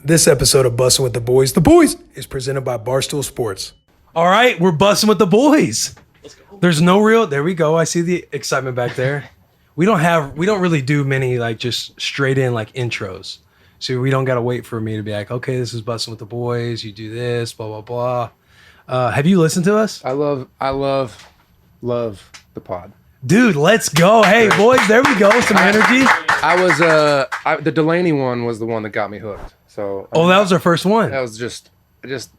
This episode of Bussin' with the Boys, is presented by Barstool Sports. All right, we're bussin' with the boys. Let's go. There's no real, there we go. I see the excitement back there. We don't really do many like just straight in like intros. So we don't got to wait for me to be like, okay, this is Bussin' with the Boys. You do this, blah, blah, blah. Have you listened to us? I love the pod. Dude, let's go. Hey, boys, there we go. Some energy. The Delaney one was the one that got me hooked. So that was our first one. That was just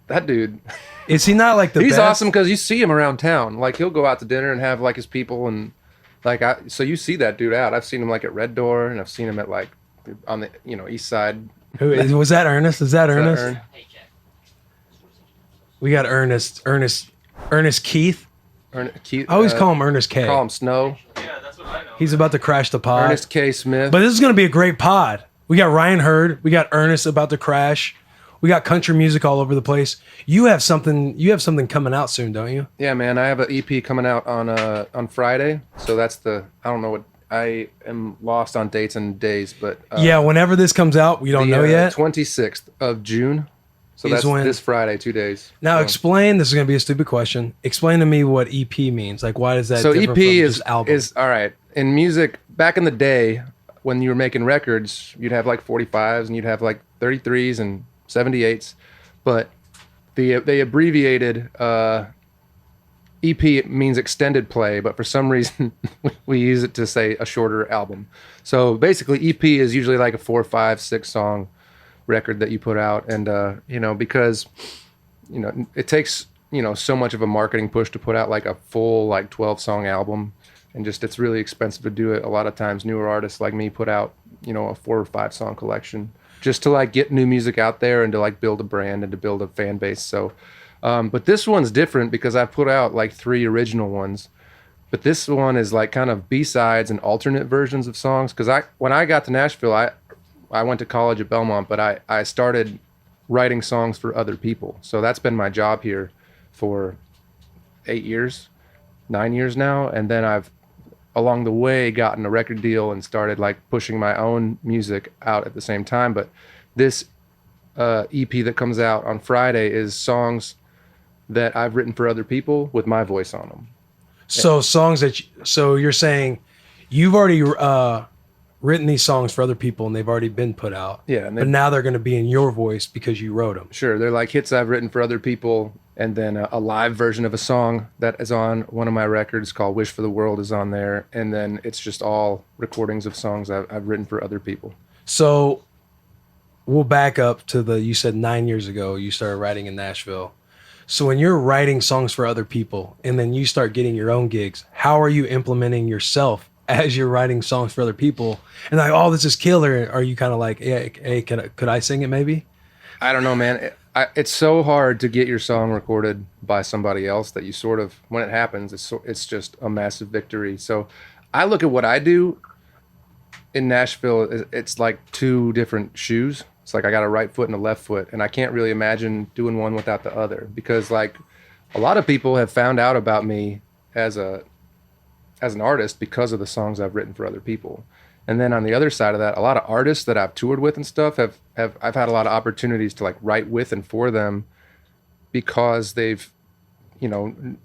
that dude. Is he not like the He's best? awesome because you see him around town. Like he'll go out to dinner and have like his people and like so you see that dude out. I've seen him like at Red Door and I've seen him at like on the east side. Was that Ernest? Is that Ernest? We got Ernest Keith. Keith. I always call him Ernest K. Call him Snow. Yeah, that's what I know. He's about to crash the pod. Ernest K. Smith. But this is going to be a great pod. We got Ryan Hurd. We got Ernest about to crash. We got country music all over the place. You have something coming out soon, don't you? Yeah, man. I have an EP coming out on Friday. So that's I don't know what, I am lost on dates and days, but yeah, whenever this comes out, we don't know yet. 26th of June. So that's this Friday, 2 days. Now explain, this is going to be a stupid question. Explain to me what EP means. Like, why does that so differ EP from is just album? Is all right. In music, back in the day, when you were making records, you'd have like 45s and you'd have like 33s and 78s. But they abbreviated EP means extended play, but for some reason we use it to say a shorter album. So basically EP is usually like a 4, 5, 6 song record that you put out, and because it takes so much of a marketing push to put out like a full like 12 song album, and just it's really expensive to do it. A lot of times newer artists like me put out a 4 or 5 song collection just to like get new music out there and to like build a brand and to build a fan base. So but this one's different because I put out like 3 original ones, but this one is like kind of B-sides and alternate versions of songs, because when I got to Nashville, I went to college at Belmont, but I started writing songs for other people. So that's been my job here for 9 years now. And then I've, along the way, gotten a record deal and started like pushing my own music out at the same time. But this EP that comes out on Friday is songs that I've written for other people with my voice on them. So so you're saying you've already written these songs for other people and they've already been put out. Yeah. But now they're going to be in your voice because you wrote them. Sure. They're like hits I've written for other people. And then a live version of a song that is on one of my records called Wish for the World is on there. And then it's just all recordings of songs I've written for other people. So we'll back up to you said 9 years ago, you started writing in Nashville. So when you're writing songs for other people and then you start getting your own gigs, how are you implementing yourself as you're writing songs for other people? And like, oh, this is killer. Are you kind of like, hey, could I sing it maybe? I don't know, man. It's so hard to get your song recorded by somebody else that you sort of, when it happens, it's just a massive victory. So I look at what I do in Nashville. It's like 2 different shoes. It's like I got a right foot and a left foot, and I can't really imagine doing one without the other, because like a lot of people have found out about me as an artist because of the songs I've written for other people. And then on the other side of that, a lot of artists that I've toured with and stuff I've had a lot of opportunities to like write with and for them because they've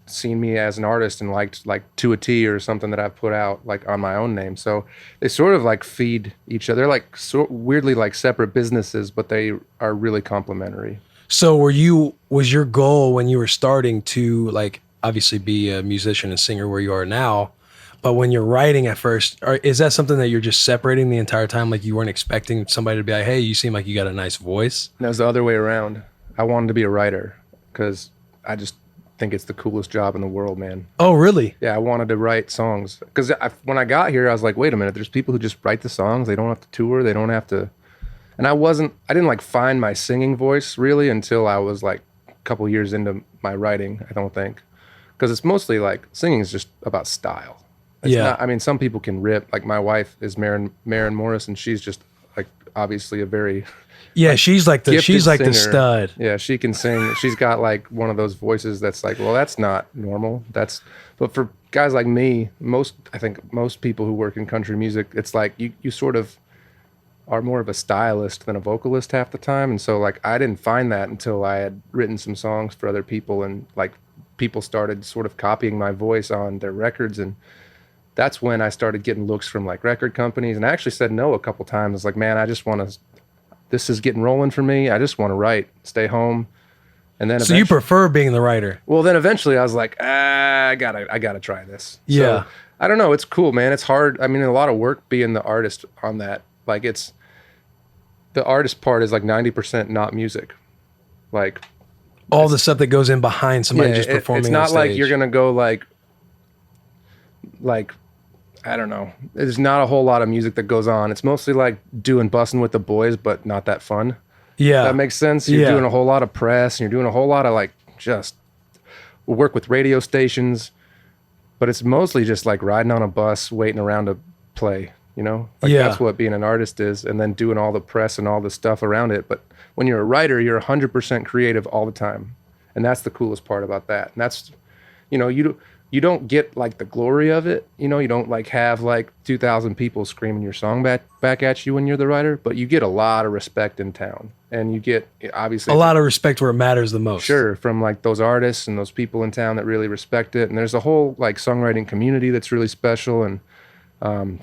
seen me as an artist and liked like To a T or something that I've put out like on my own name. So they sort of like feed each other. They're like weirdly like separate businesses, but they are really complementary. So was your goal when you were starting to like obviously be a musician and singer where you are now, but when you're writing at first, is that something that you're just separating the entire time? Like you weren't expecting somebody to be like, hey, you seem like you got a nice voice? And it was the other way around. I wanted to be a writer because I just think it's the coolest job in the world, man. Oh, really? Yeah, I wanted to write songs. Because when I got here, I was like, wait a minute, there's people who just write the songs. They don't have to tour. They don't have to. And I didn't like find my singing voice really until I was like a couple years into my writing, I don't think. Because it's mostly like singing is just about style. Some people can rip. Like my wife is Maren Morris, and she's just like obviously a very she's like the stud. Yeah, she can sing. She's got like one of those voices that's like, well, that's not normal. But for guys like me, I think most people who work in country music, it's like you sort of are more of a stylist than a vocalist half the time. And so like I didn't find that until I had written some songs for other people, and like people started sort of copying my voice on their records. And that's when I started getting looks from like record companies. And I actually said no a couple times. I was like, man, I just want to, this is getting rolling for me. I just want to write, stay home. And then so you prefer being the writer? Well, then eventually I was like, I gotta try this. Yeah. So, I don't know. It's cool, man. It's hard. I mean, a lot of work being the artist on that. Like the artist part is like 90% not music. Like all the stuff that goes in behind somebody just performing. It's not on like stage. you're gonna go like I don't know. There's not a whole lot of music that goes on. It's mostly like doing Bussin' with the Boys, but not that fun. Yeah. That makes sense. You're doing a whole lot of press, and you're doing a whole lot of like just work with radio stations, but it's mostly just like riding on a bus, waiting around to play, you know? Like that's what being an artist is, and then doing all the press and all the stuff around it. But when you're a writer, you're 100% creative all the time. And that's the coolest part about that. And that's, you know, you don't get like the glory of it. You know, you don't like have like 2,000 people screaming your song back at you when you're the writer, but you get a lot of respect in town. And you get obviously a lot of respect where it matters the most. Sure, from like those artists and those people in town that really respect it. And there's a whole like songwriting community that's really special. And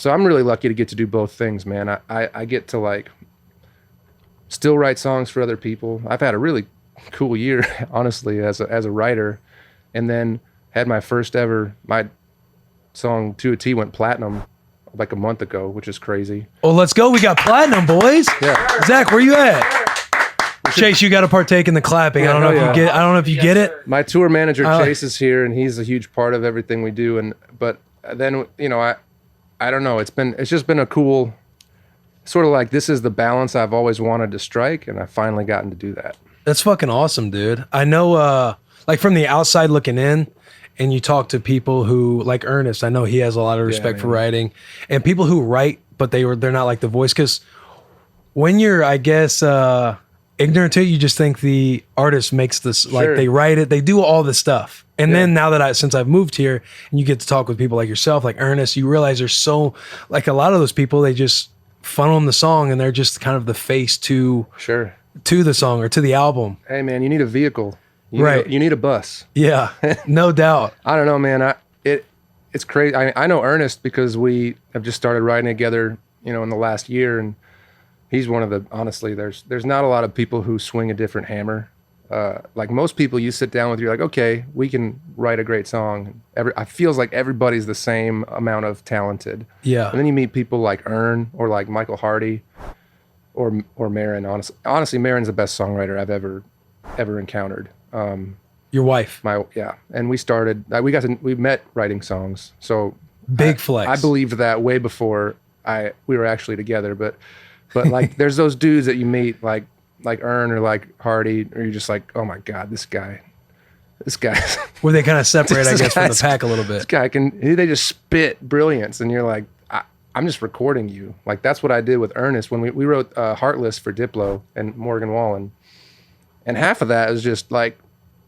so I'm really lucky to get to do both things, man. I get to like still write songs for other people. I've had a really cool year, honestly, as a writer. And then had my first ever, my song To a T went platinum like a month ago, which is crazy. Oh, let's go. We got platinum, boys. Yeah. Zach, where you at? Chase, you got to partake in the clapping. I don't know if you get it. My tour manager Chase is here, and he's a huge part of everything we do. But then, you know, I don't know. It's just been a cool sort of like, this is the balance I've always wanted to strike, and I've finally gotten to do that. That's fucking awesome, dude. I know, like from the outside looking in, and you talk to people who like Ernest. I know he has a lot of respect for writing, and people who write, but they're not like the voice. Because when you're, I guess, ignorant to it, you just think the artist makes this, like they write it, they do all this stuff. And then now that since I've moved here and you get to talk with people like yourself, like Ernest, you realize there's so, like a lot of those people, they just funnel them the song and they're just kind of the face to the song or to the album. Hey man, you need a vehicle. You need a bus. Yeah, no doubt. I don't know, man. It's crazy. I know Ernest because we have just started writing together, you know, in the last year, and he's one of the, honestly, there's not a lot of people who swing a different hammer. Like most people you sit down with, you're like, okay, we can write a great song. I feels like everybody's the same amount of talented. Yeah. And then you meet people like Ern or like Michael Hardy or Maren. Honestly, Maren's the best songwriter I've ever encountered. Your wife. And we met writing songs. So big flex. I believed that way before we were actually together, but like there's those dudes that you meet like Ern or like Hardy, or you're just like, oh my God, this guy. Where they kind of separate, I guess, from the pack a little bit. This guy they just spit brilliance, and you're like, I'm just recording you. Like that's what I did with Ernest when we wrote Heartless for Diplo and Morgan Wallen. And half of that is just like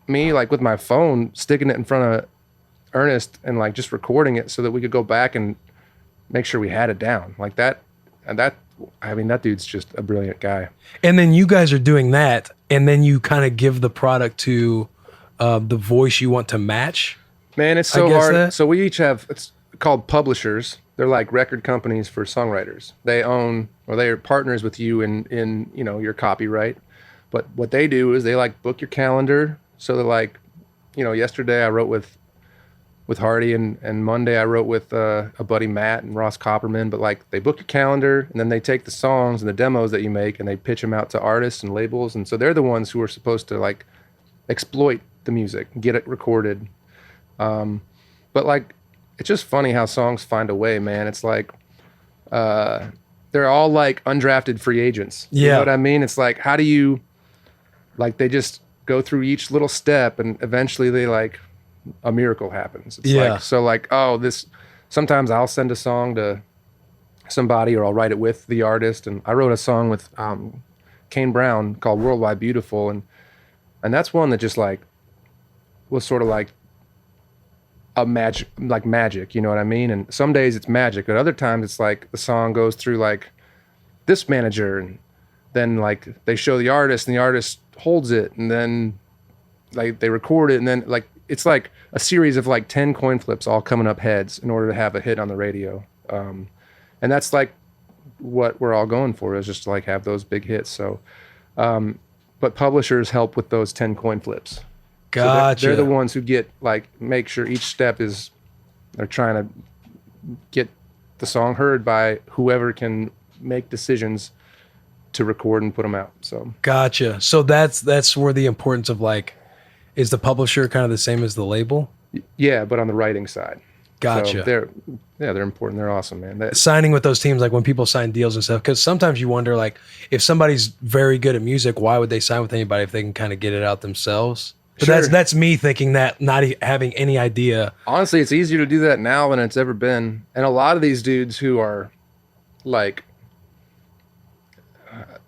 me, like with my phone, sticking it in front of Ernest and like just recording it so that we could go back and make sure we had it down. Like that, I mean, that dude's just a brilliant guy. And then you guys are doing that, and then you kind of give the product to the voice you want to match. Man, it's so hard. So we each have, it's called publishers. They're like record companies for songwriters. They own, or they are partners with you in you know, your copyright. But what they do is they like book your calendar. So they're like, you know, yesterday I wrote with Hardy, and Monday I wrote with a buddy Matt and Ross Copperman. But like they book your calendar, and then they take the songs and the demos that you make and they pitch them out to artists and labels. And so they're the ones who are supposed to like exploit the music, get it recorded. But like, it's just funny how songs find a way, man. It's like, they're all like undrafted free agents. You know what I mean? It's like, how do you, like, they just go through each little step and eventually they like, a miracle happens. It's like, so like, sometimes I'll send a song to somebody or I'll write it with the artist. And I wrote a song with Kane Brown called Worldwide Beautiful. And that's one that just like was sort of like a magic, you know what I mean? And some days it's magic, but other times it's like the song goes through like this manager, and then like they show the artist and the artist holds it, and then like they record it, and then like it's like a series of like 10 coin flips all coming up heads in order to have a hit on the radio. And that's like what we're all going for, is just to like have those big hits. So but publishers help with those 10 coin flips. Gotcha. So they're the ones who get like, make sure each step is, they're trying to get the song heard by whoever can make decisions to record and put them out. So Gotcha. So that's where the importance of like, is the publisher kind of the same as the label? yeah, but on the writing side. Gotcha. So they're important. They're awesome, man. Signing with those teams, like when people sign deals and stuff, because sometimes you wonder, like, if somebody's very good at music, why would they sign with anybody if they can kind of get it out themselves? But Sure. that's me thinking that, not having any idea. Honestly, it's easier to do that now than it's ever been. And a lot of these dudes who are like,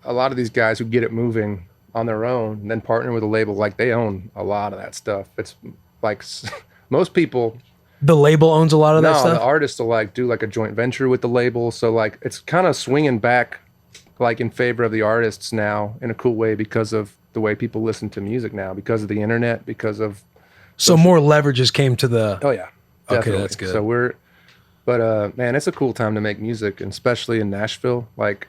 a lot of these guys who get it moving on their own and then partner with a label, like they own a lot of that stuff. It's like most people. The label owns a lot of that No, stuff? the artists will like do like a joint venture with the label. So like it's kind of swinging back like in favor of the artists now in a cool way, because of the way people listen to music now, because of the internet, because of. So more leverages came to the. Oh yeah. Definitely. Okay, that's good. So man, it's a cool time to make music, and especially in Nashville. Like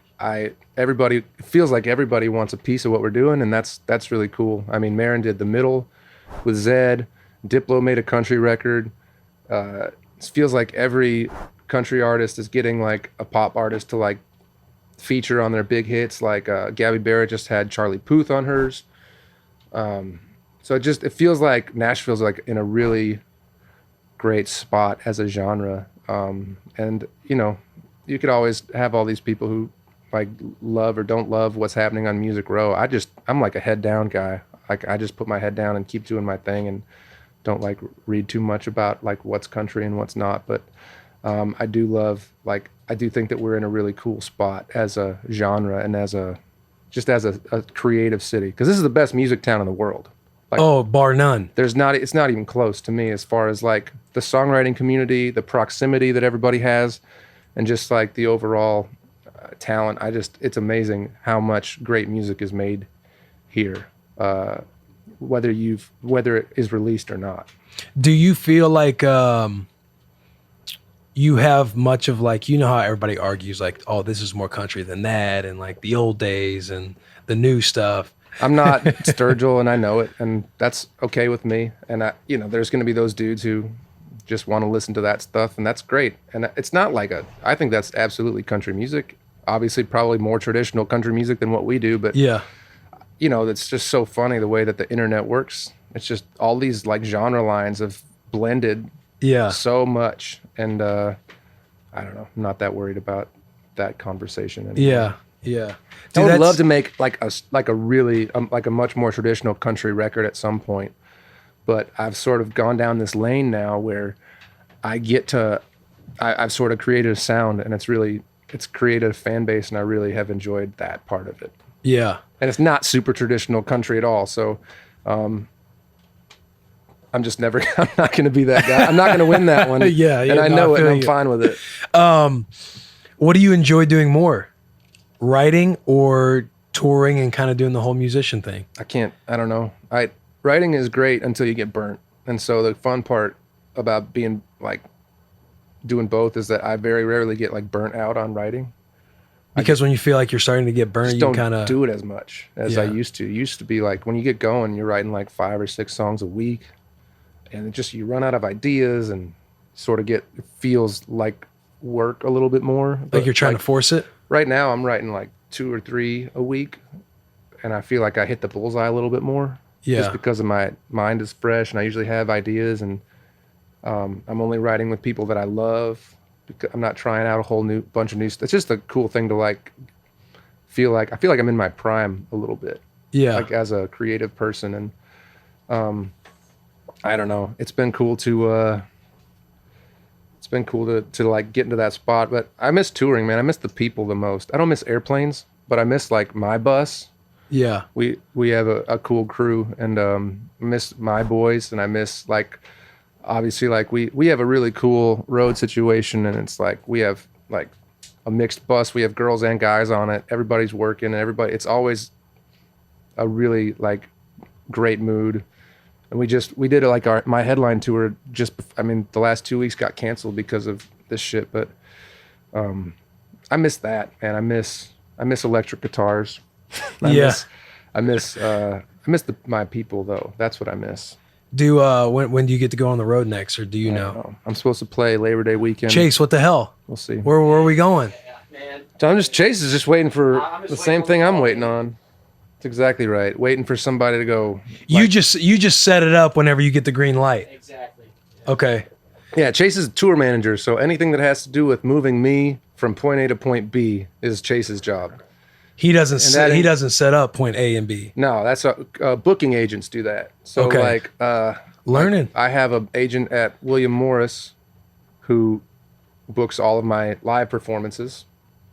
everybody, it feels like everybody wants a piece of what we're doing, and that's really cool. I mean, Maren did The Middle with Zed. Diplo made a country record. It feels like every country artist is getting like a pop artist to like feature on their big hits. Like Gabby Barrett just had Charlie Puth on hers. So it feels like Nashville's like in a really great spot as a genre. And you know, you could always have all these people who like love or don't love what's happening on Music Row. I'm like a head down guy. Like I just put my head down and keep doing my thing, and don't like read too much about like what's country and what's not. But I do think that we're in a really cool spot as a genre and as a creative city, because this is the best music town in the world. Like, Oh, bar none. it's not even close to me as far as like the songwriting community, the proximity that everybody has, and just like the overall talent. It's amazing how much great music is made here. Whether it is released or not. Do you feel like you have much of like, you know how everybody argues like, oh, this is more country than that, and like the old days and the new stuff. I'm not Sturgill, and I know it, and that's okay with me. And there's going to be those dudes who just want to listen to that stuff, and that's great. And it's not like I think that's absolutely country music. Obviously, probably more traditional country music than what we do, but Yeah. It's just so funny the way that the internet works. It's just all these like genre lines have blended Yeah. so much, and I don't know. I'm not that worried about that conversation anymore. Yeah. Yeah. I would that's- love to make like a really like a much more traditional country record at some point, but I've sort of gone down this lane now where I've sort of created a sound, and it's created a fan base, and I really have enjoyed that part of it. Yeah. And it's not super traditional country at all. So I'm not going to be that guy. I'm not going to win that one. Yeah, and I no, know I it, feel and I'm you. fine with it. What do you enjoy doing more? Writing or touring and kind of doing the whole musician thing? I don't know. Writing is great until you get burnt. And so the fun part about being like doing both is that I very rarely get like burnt out on writing. Because when you feel like you're starting to get burned, Just you don't kind of do it as much as I Yeah. used to. It used to be like when you get going, you're writing like 5 or 6 songs a week, and you run out of ideas and sort of it feels like work a little bit more. like But, you're trying to force it. Right now, I'm writing like 2 or 3 a week, and I feel like I hit the bullseye a little bit more. Yeah. Just because of my mind is fresh, and I usually have ideas, and I'm only writing with people that I love. Because I'm not trying out a whole bunch of new stuff. It's just a cool thing to like I feel like I'm in my prime a little bit. Yeah. Like as a creative person, and I don't know. It's been cool to like get into that spot, but I miss touring, man. I miss the people the most. I don't miss airplanes, but I miss like my bus. Yeah. We have a cool crew, and I miss my boys, and I miss like obviously like we have a really cool road situation, and it's like we have like a mixed bus. We have girls and guys on it. Everybody's working, and it's always a really like great mood. And we did like my headline tour the last 2 weeks got canceled because of this shit, but I miss that, man. I miss electric guitars. I miss my people though. That's what I miss. When do you get to go on the road next, or do you know? I'm supposed to play Labor Day weekend. Chase, what the hell? We'll see. Where are we going? Man. Chase is just waiting for the same thing I'm waiting on. That's exactly right. Waiting for somebody to go. You just set it up whenever you get the green light. Exactly. Okay. Yeah, Chase is a tour manager, so anything that has to do with moving me from point A to point B is Chase's job. He doesn't set up point A and B. No, that's booking agents do that. So learning. I have an agent at William Morris who books all of my live performances,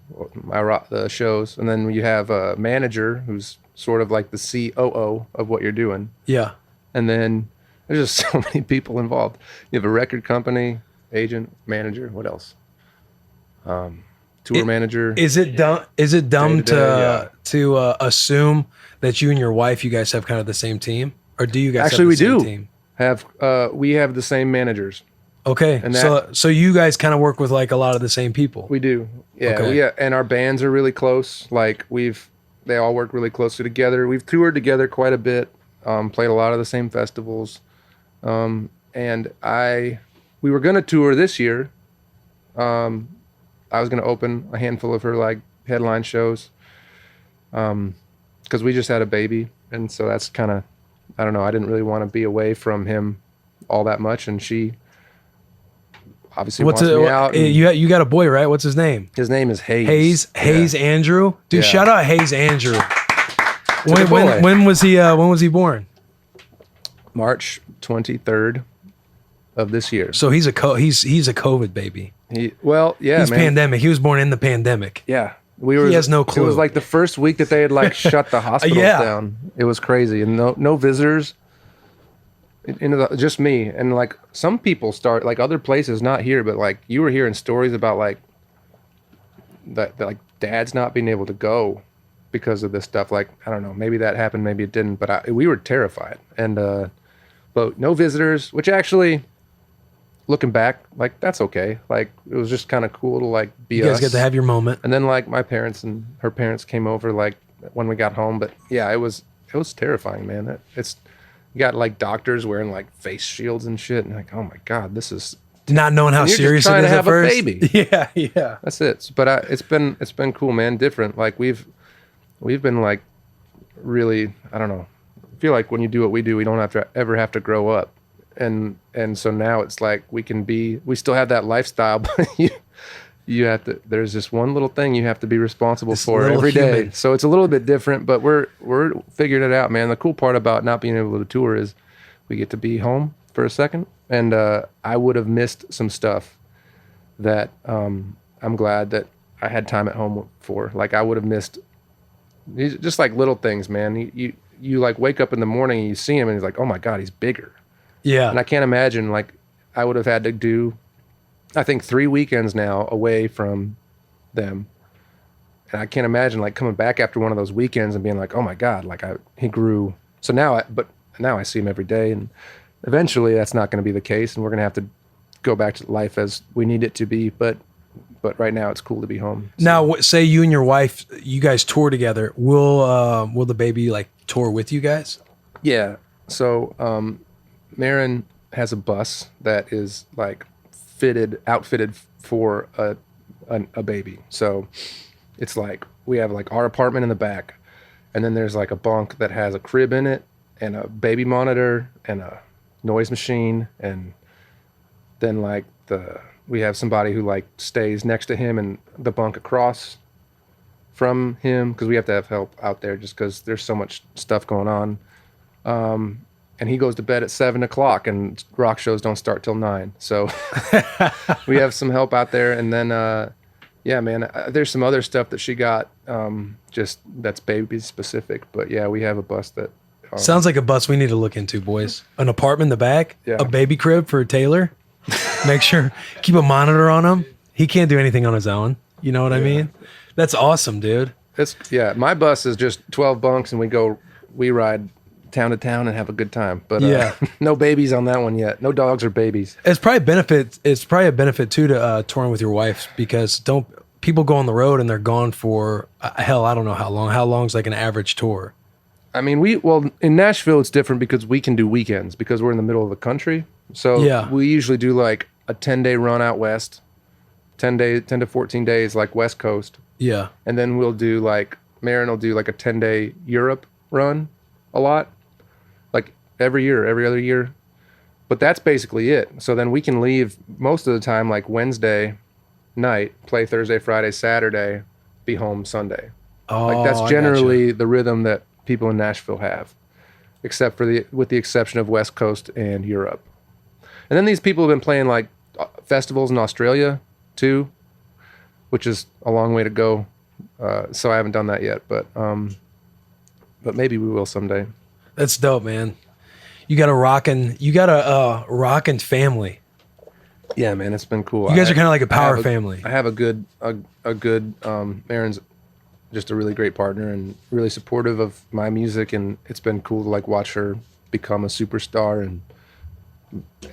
the shows, and then you have a manager who's sort of like the COO of what you're doing. Yeah. And then there's just so many people involved. You have a record company, agent, manager, what else? Tour manager. Is it dumb to assume that you and your wife, you guys have kind of the same team? Or do you guys Actually, have the we same do. team? We have the same managers. Okay. And so you guys kind of work with like a lot of the same people. We do. Yeah. Okay. And our bands are really close. Like they all work really closely together. We've toured together quite a bit, played a lot of the same festivals. And we were going to tour this year. I was going to open a handful of her like headline shows. Cause we just had a baby. And so that's kind of, I don't know. I didn't really want to be away from him all that much. And she obviously wants me out. You got a boy, right? What's his name? His name is Hayes. Hayes Andrew. Dude, shout out Hayes Andrew. When was he born? March 23rd of this year. So he's a COVID baby. He's man. Pandemic. He was born in the pandemic. Yeah. He has no clue. It was like the first week that they had like shut the hospitals down. It was crazy. And no visitors. Just me. And like some people start like other places, not here, but like you were hearing stories about like that like dads not being able to go because of this stuff. Like, I don't know, maybe that happened, maybe it didn't, but we were terrified. And, but no visitors, which actually, looking back, like that's okay. Like it was just kind of cool to like be us. You guys get to have your moment. And then like my parents and her parents came over like when we got home. But yeah, it was terrifying, man. You got like doctors wearing like face shields and shit, and like, oh my god, this is not knowing how serious it is at first. A baby. Yeah. That's it. But it's been cool, man. Different. Like we've been like really, I don't know. I feel like when you do what we do, we don't ever have to grow up. And so now it's like we still have that lifestyle, but you have to, there's this one little thing you have to be responsible for every day. So it's a little bit different, but we're figuring it out, man. The cool part about not being able to tour is we get to be home for a second. And I would have missed some stuff that I'm glad that I had time at home for. Like I would have missed just like little things, man. You like wake up in the morning and you see him and he's like, oh my God, he's bigger. Yeah. And I can't imagine, like, I would have had to do, I think 3 weekends now away from them. And I can't imagine, like, coming back after one of those weekends and being like, oh my God, like, he grew. So now I see him every day. And eventually that's not going to be the case. And we're going to have to go back to life as we need it to be. But right now it's cool to be home. So. Now, say you and your wife, you guys tour together. Will the baby, like, tour with you guys? Yeah. So, Maren has a bus that is like outfitted for a baby. So it's like we have like our apartment in the back, and then there's like a bunk that has a crib in it and a baby monitor and a noise machine, and then like we have somebody who like stays next to him in the bunk across from him because we have to have help out there just because there's so much stuff going on. And he goes to bed at 7:00, and rock shows don't start till 9. So we have some help out there. And then, yeah, man, there's some other stuff that she got, just that's baby specific. But yeah, we have a bus that. Sounds like a bus we need to look into, boys. An apartment in the back, a baby crib for Taylor. Make sure, keep a monitor on him. He can't do anything on his own. You know what I mean? That's awesome, dude. My bus is just 12 bunks, and we ride town to town and have a good time. But no babies on that one yet. No dogs or babies. It's probably a benefit too to touring with your wife, because people go on the road and they're gone for hell, I don't know how long. How long's like an average tour? I mean, in Nashville it's different because we can do weekends because we're in the middle of the country. So we usually do like a 10-day run out west, 10 to 14 days like West Coast. Yeah. And then Maren will do like a 10-day Europe run a lot, like every other year. But that's basically it. So then we can leave most of the time like Wednesday night, play Thursday, Friday, Saturday, be home Sunday. Oh, like that's generally the rhythm that people in Nashville have, with the exception of West Coast and Europe. And then these people have been playing like festivals in Australia too, which is a long way to go. So I haven't done that yet, but maybe we will someday. That's dope, man. You got a rockin' family. Yeah, man, it's been cool. You guys are kind of like a power family. I have a good Maren's just a really great partner and really supportive of my music, and it's been cool to like watch her become a superstar. And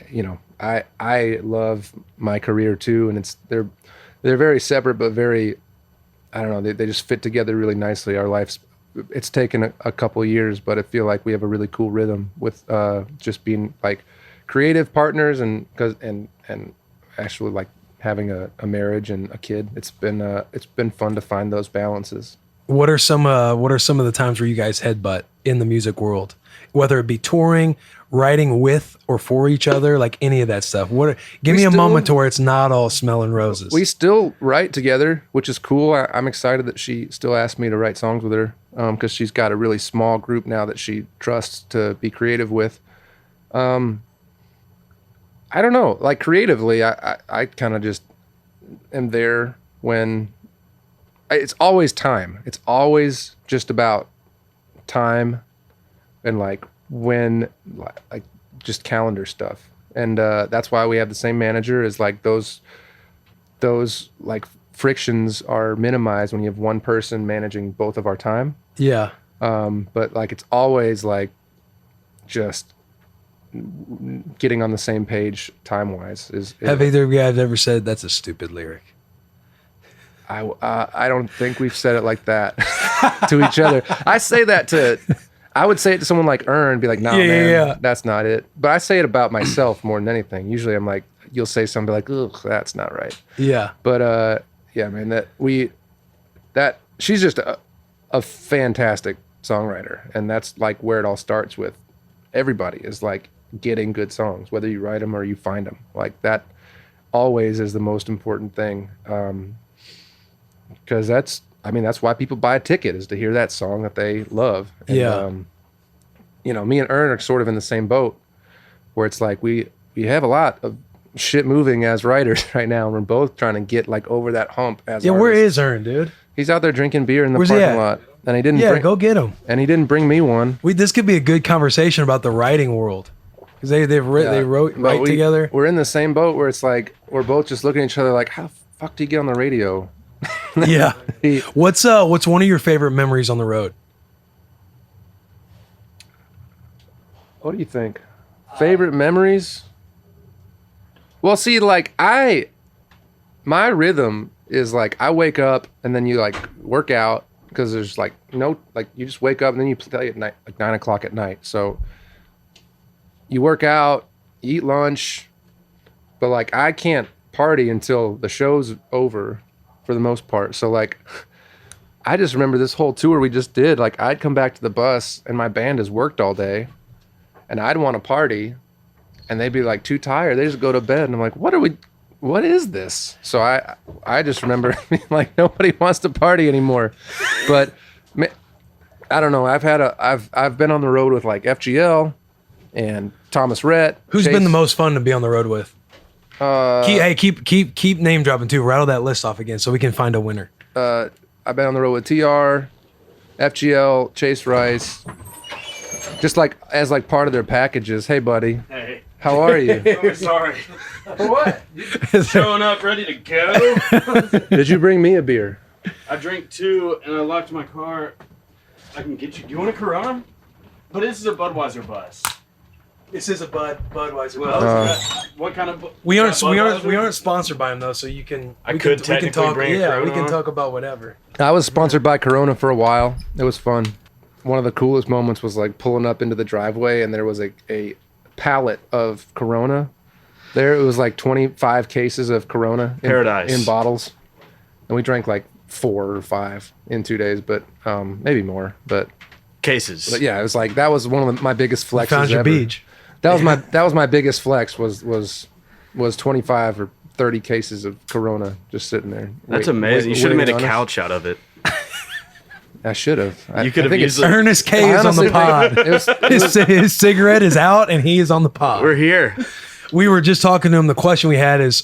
you know, I love my career too, and they're very separate but very, I don't know, they just fit together really nicely. Our lives, it's taken a couple years, but I feel like we have a really cool rhythm with just being like creative partners and actually like having a marriage and a kid. It's been fun to find those balances. What are some of the times where you guys headbutt in the music world, whether it be touring, writing with or for each other, like any of that stuff? Give me a moment to where it's not all smelling roses. We still write together, which is cool. I'm excited that she still asked me to write songs with her, because she's got a really small group now that she trusts to be creative with. I don't know, like creatively, I kind of just am there when it's always time. It's always just about time and like when, like just calendar stuff. And that's why we have the same manager, is like those like frictions are minimized when you have one person managing both of our time. Yeah. But like it's always like just getting on the same page time-wise is have either of you guys ever said that's a stupid lyric? I don't think we've said it like that to each other. I would say it to someone like Ern, be like, man, that's not it. But I say it about myself more than anything. Usually I'm like, you'll say something like, ugh, that's not right. Yeah. But yeah, man, she's just a fantastic songwriter, and that's like where it all starts with everybody, is like getting good songs, whether you write them or you find them. Like that always is the most important thing, because that's why people buy a ticket, is to hear that song that they love. And, you know, me and Ern are sort of in the same boat, where it's like we have a lot of shit moving as writers right now, and we're both trying to get like over that hump as artists. Where is Ern, dude? He's out there drinking beer in the parking lot, and he didn't go get him. And he didn't bring me one. This could be a good conversation about the writing world, because they wrote together. We're in the same boat, where it's like we're both just looking at each other like, how the fuck do you get on the radio? Yeah. What's one of your favorite memories on the road? What do you think? Favorite memories? Well, see, like my rhythm is like I wake up and then you like work out, because there's like you just wake up and then you play at night, like 9 o'clock at night. So you work out, you eat lunch, but like I can't party until the show's over for the most part. So like I just remember this whole tour we just did, like I'd come back to the bus and my band has worked all day and I'd want to party, and they'd be like too tired. They just go to bed, and I'm like, what is this? So I just remember like nobody wants to party anymore. But I don't know. I've been on the road with like FGL and Thomas Rhett. Who's been the most fun to be on the road with? Keep name dropping too. Rattle that list off again so we can find a winner. I've been on the road with TR, FGL, Chase Rice. Just like as like part of their packages. Hey, buddy. Hey. How are you? Oh, sorry. What? Showing up ready to go. Did you bring me a beer? I drank 2 and I locked my car. I can get you. Do you want a Corona? But this is a Budweiser bus. This is a Budweiser. What kind of? We aren't sponsored by him though, so you can. I could technically talk. bring a Yeah, we Corona can on. talk about whatever. I was sponsored by Corona for a while. It was fun. One of the coolest moments was like pulling up into the driveway and there was a pallet of Corona. There it was like 25 cases of Corona in bottles, and we drank like 4 or 5 in 2 days, but maybe more. But yeah, it was like that was one of my biggest flexes. Found your ever. beach. That was my biggest flex was 25 or 30 cases of Corona just sitting there. That's amazing. You should have made a couch out of it. I should have. You could have used it. Ernest K is on the pod. His cigarette is out and he is on the pod. We're here. We were just talking to him. The question we had is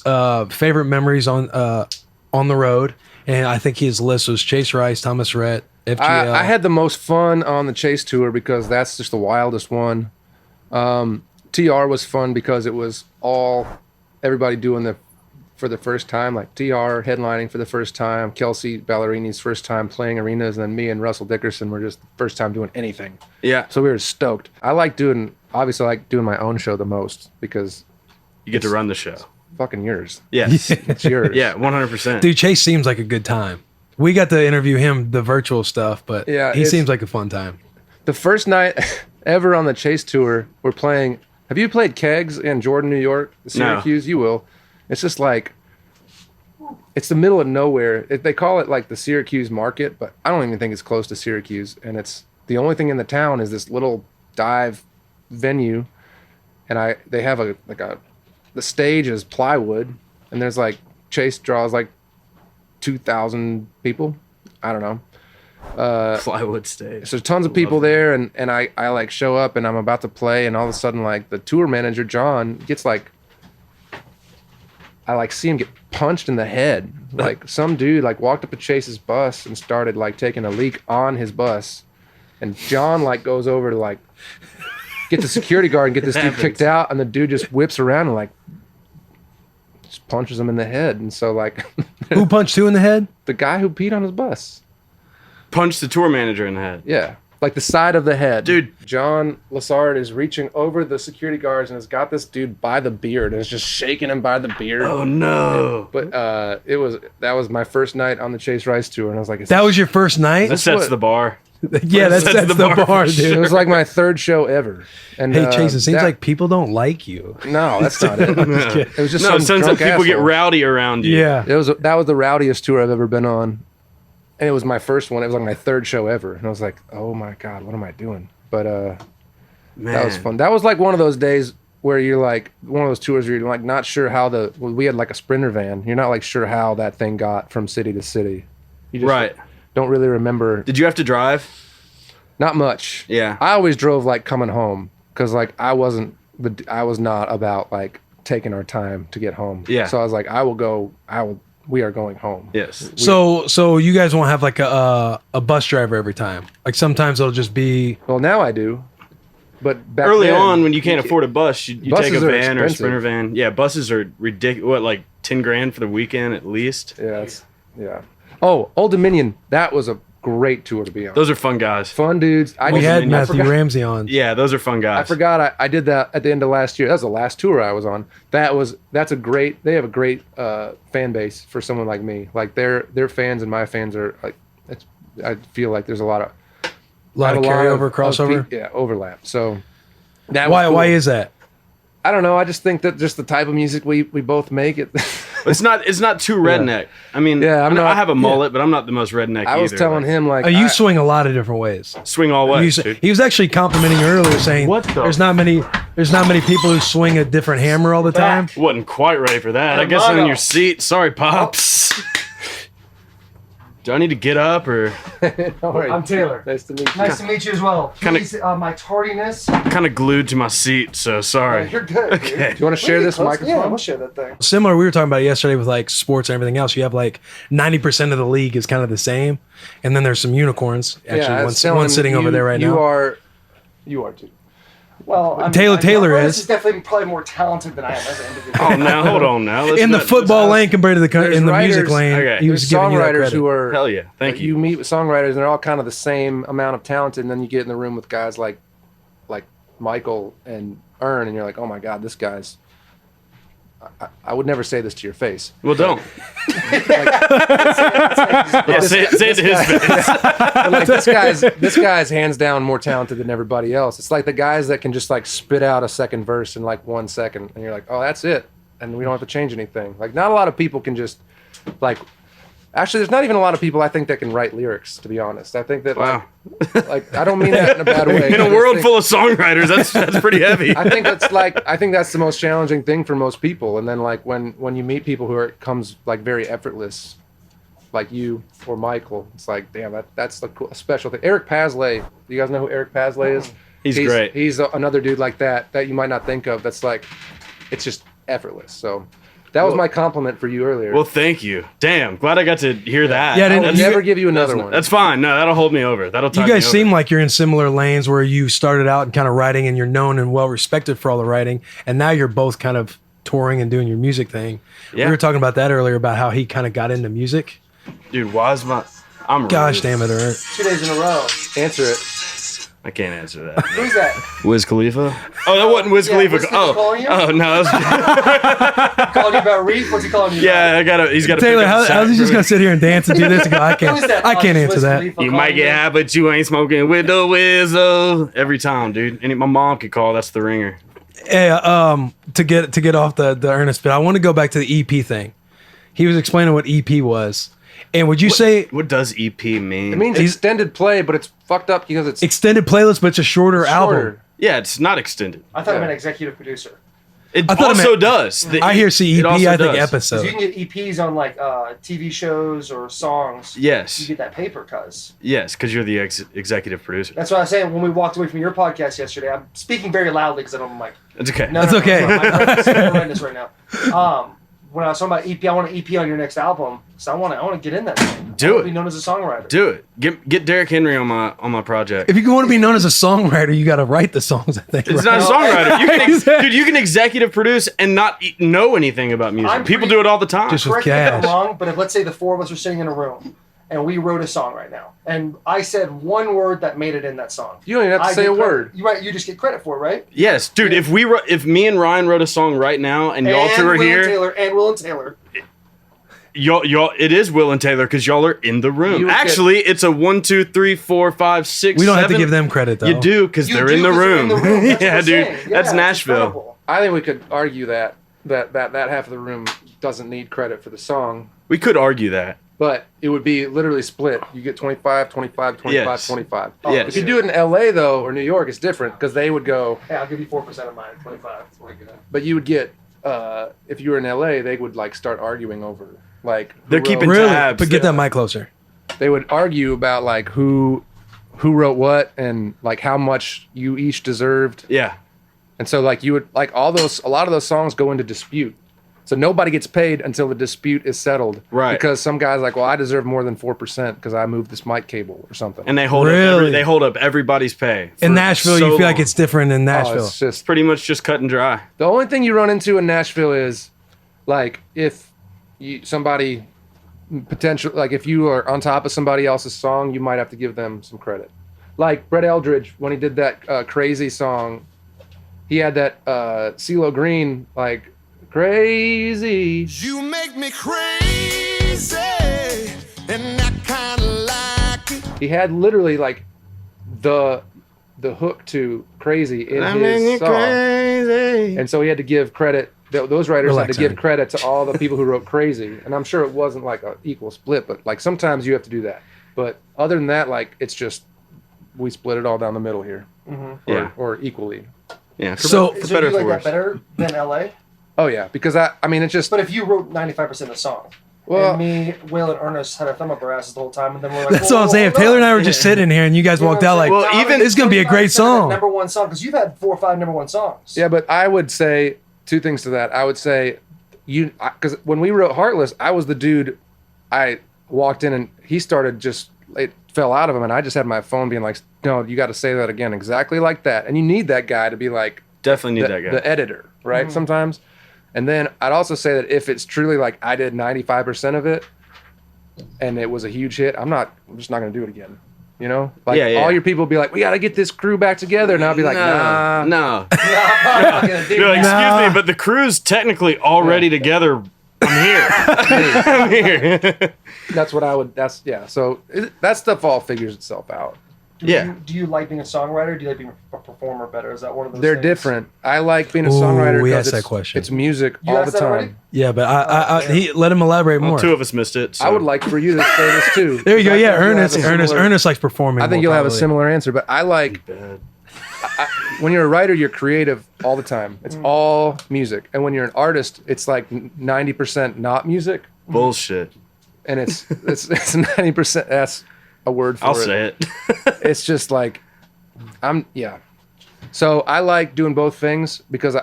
favorite memories on the road, and I think his list was Chase Rice, Thomas Rhett, FGL. I had the most fun on the Chase tour because that's just the wildest one. TR was fun because it was all everybody doing for the first time, like TR headlining for the first time, Kelsey Ballerini's first time playing arenas, and then me and Russell Dickerson were just the first time doing anything. Yeah. So we were stoked. I like doing my own show the most because You get to run the show. fucking yours. Yes. It's yours. Yeah, 100%. Dude, Chase seems like a good time. We got to interview him, the virtual stuff, but Yeah, he it's- seems like a fun time. The first night ever on the Chase tour, we're playing. Have you played Kegs in Jordan, New York? Syracuse? No. You will. It's just like, it's the middle of nowhere. They call it like the Syracuse market, but I don't even think it's close to Syracuse. And it's the only thing in the town is this little dive venue. And they have the stage is plywood, and there's like, Chase draws like 2,000 people. I don't know. Plywood stage. So tons of people there, and I like show up and I'm about to play, and all of a sudden like the tour manager John gets like, I like see him get punched in the head. Like some dude like walked up to Chase's bus and started like taking a leak on his bus, and John like goes over to like get the security guard and get this dude kicked out, and the dude just whips around and like just punches him in the head. And so like Who punched who in the head? the guy who peed on his bus. Punched the tour manager in the head. Yeah, like the side of the head. Dude. John Lassard is reaching over the security guards and has got this dude by the beard and is just shaking him by the beard. Oh, no. But that was my first night on the Chase Rice tour, and I was like, That was your first night? That sets the bar. Yeah, that's the bar, it dude. was like my third show ever. And Hey, Chase, it seems like people don't like you. no, that's not it. It was just No, some it sounds like drunk people get asshole. rowdy around you. Yeah. That was the rowdiest tour I've ever been on, and it was my first one. It was like my third show ever, and I was like, oh my god, what am I doing? But Man. that was fun. That was like one of those days where you're like, one of those tours where you're like not sure how we had like a Sprinter van. You're not like sure how that thing got from city to city. You just Right. don't really remember. Did you have to drive? Not much. Yeah. I always drove like coming home because like I was not about like taking our time to get home. Yeah. So I was like, we are going home. Yes. So you guys won't have like a bus driver every time. Like sometimes it'll just be Well, now I do. But back Early then, on, when you can't afford a bus, you take a Buses are van or a expensive. Sprinter van. Yeah, buses are ridiculous. What, like 10 grand for the weekend at least? Yeah. Oh, Old Dominion. That was a great tour to be on. Those are fun guys. Fun dudes. we had I Matthew forgot- Ramsey on. Yeah, those are fun guys. I forgot I did that at the end of last year. That was the last tour I was on. They have a great fan base for someone like me. Like their fans and my fans are like, I feel like there's a lot of Carryover, crossover. Overlap. So that Why? was cool. Why is that? I don't know. I just think that just the type of music we both make it. It's not too redneck. I mean, Yeah, I'm not- I have a mullet, but I'm not the most redneck I was either. telling Like, him like You swing a lot of different ways. swing all ways, dude. He was actually complimenting you earlier, saying What the- there's not many people who swing a different hammer all the time. Wasn't quite ready for that. I guess I'm in your seat. Sorry, pops. Do I need to get up or I'm Taylor. Nice to meet you. Nice to meet you as well. Kinda- Please, my tardiness. kind of glued to my seat? So sorry. You're good. Okay. Do you want to share this microphone? Yeah, we'll share that thing. Similar, we were talking about it yesterday with like sports and everything else. You have like 90% of the league is kind of the same, and then there's some unicorns. Actually, I was telling one's sitting him over there right you now. You are too. Well, I mean, Taylor Ernest is. definitely probably more talented than I am as an individual. Oh, now hold on. Now let's In the football lane compared to there's in the music writers- lane, okay, he There's was giving you that songwriters credit. who are Hell yeah, thank you. You meet with songwriters, and they're all kind of the same amount of talent, and then you get in the room with guys like Michael and Ern, and you're like, oh my god, this guy's. I would never say this to your face. Well, don't. Like, Yeah, say it to his face. but like this guy's hands down more talented than everybody else. It's like the guys that can just like spit out a second verse in like 1 second, and you're like, oh, that's it, and we don't have to change anything. Like, not a lot of people can just like. Actually, there's not even a lot of people I think that can write lyrics. To be honest, I think that Wow. like I don't mean that in a bad way. In a world full of songwriters, that's pretty heavy. I think that's the most challenging thing for most people. And then like when you meet people who are it comes like very effortless, like you or Michael, it's like damn, that's the cool, special thing. Eric Pasley, you guys know who Eric Pasley is? He's great. He's another dude like that you might not think of. That's like, it's just effortless. So that was my compliment for you earlier. Well, thank you. Damn, glad I got to hear that. Yeah, I will you- never give you another one. That's fine. No, that'll hold me over. That'll You tide guys me seem over. like you're in similar lanes where you started out and kind of writing and you're known and well respected for all the writing, and now you're both kind of touring and doing your music thing. Yeah. We were talking about that earlier about how he kind of got into music. Dude, why is my... I'm Gosh rude. damn it, Ern. 2 days in a row. Answer it. I can't answer that. Who's that? Wiz Khalifa? Oh, that wasn't Wiz Yeah, Khalifa. Wiz Khalifa calling you? Oh, no. That was, Calling you about Reef? What's he calling you yeah, he's got to Taylor, how's he just gonna sit here and dance and do this and go, I can't, Who's that? I can't Oh, answer Wiz that. Khalifa You calling might get high, but you ain't smoking with the Wizzo. Every time, dude. And my mom could call. That's the ringer. Hey, to get off the Ernest bit, I want to go back to the EP thing. He was explaining what EP was. And would you say What does EP mean? It means extended play, but it's fucked up because it's extended playlist, but it's a shorter album? shorter. Yeah, it's not extended. I thought Yeah. I meant executive producer. It I thought it also meant- does. The I hear CEP, it also I think does. episode. So you can get EPs on like TV shows or songs. You Yes. get that paper, cuz. Yes, because you're the executive producer. That's what I was saying when we walked away from your podcast yesterday. I'm speaking very loudly because I don't have a mic. It's okay. No, That's no, okay. No, my friend's horrendous right now. When I was talking about EP, I want an EP on your next album, so I want to get in that thing. Do I wanna it. Be known as a songwriter. Do it. Get Derrick Henry on my project. If you want to be known as a songwriter, you got to write the songs, I think. It's right? not a songwriter. You can Exactly. dude, you can executive produce and not know anything about music. I'm People pretty- do it all the time. Just with Correct me if I'm cash. wrong, but if let's say the four of us are sitting in a room and we wrote a song right now, and I said one word that made it in that song. You don't even have to I say get a credit. word. You just get credit for it, right? Yes, dude. Yeah. If me and Ryan wrote a song right now and y'all two are Will here, and Will and Taylor. y'all, it is Will and Taylor because y'all are in the You room. would get- Actually, it's a 1, 2, 3, 4, 5, 6. We don't have to 7. give them credit, though. You do because You they're do in the 'cause they're room. That's what Yeah, I'm dude. saying. That's it's Nashville. incredible. I think we could argue that half of the room doesn't need credit for the song, We could argue that. but it would be literally split. You get 25, 25, 25, Yes. 25. Yes. If you do it in LA though, or New York, it's different because they would go, Hey, I'll give you 4% of mine. 25. That's what I get. but you would get, if you were in LA, they would like start arguing over like who They're wrote- keeping Really? tabs. But get that mic closer. They would argue about like who wrote what and like how much you each deserved. Yeah. And so like you would like a lot of those songs go into dispute. So nobody gets paid until the dispute is settled. Right. Because some guy's like, well, I deserve more than 4% because I moved this mic cable or something. And they hold Really? they hold up everybody's pay. In for Nashville, so you feel like long. it's different in Oh, Nashville. it's just pretty much just cut and dry. the only thing you run into in Nashville is like if somebody potential like if you are on top of somebody else's song, you might have to give them some credit. Like Brett Eldridge when he did that crazy song, he had that CeeLo Green like crazy. You make me crazy, and I kinda like it. He had literally like the hook to crazy in his song, and so he had to give credit. Those writers Relax, had to give honey. credit to all the people who wrote crazy, and I'm sure it wasn't like an equal split, but like sometimes you have to do that. But other than that, like it's just we split it all down the middle here, Yeah. or equally. Yeah. So- for So better you or like for that worse. better than LA? Oh yeah, because I mean it's just But if you wrote 95% of the song, well. and me, Will, and Ernest had our thumb up our asses the whole time, and then we're like, That's what I'm saying. If Taylor and I were just sitting here and you guys walked out like, Well, even- it's going to be a great song. Number one song, because you've had 4 or 5 number one songs. Yeah, but I would say two things to that. I would say because when we wrote Heartless, I was the dude. I walked in and he started just it fell out of him, and I just had my phone being like, no, you got to say that again, exactly like that. And you need that guy to be like Definitely need that guy. the editor, right? Sometimes. And then I'd also say that if it's truly like I did 95% of it and it was a huge hit, I'm just not going to do it again. You know, like all your people be like, we got to get this crew back together. And I'll be like, nah. No. I'm gonna do You're like, that. excuse me, but the crew's technically already together. I'm here. I'm here. That's what I would, So that stuff all figures itself out. Do you like being a songwriter? Or do you like being a performer better? Is that one of those They're things? different. I like being a Ooh, songwriter we because asked that question. it's music You all asked the that already? time. Yeah, but he let him elaborate more. Well, two of us missed it. So. I would like for you to say this too. There you go. I Yeah, think you'll have Ernest. a similar- Ernest likes performing. I think more, you'll have a probably. similar answer, but I like Bad. when you're a writer, you're creative all the time. It's all music, and when you're an artist, it's like 90% not music, Bullshit. and it's 90%. That's a word for it. I'll say it. It's just like So I like doing both things because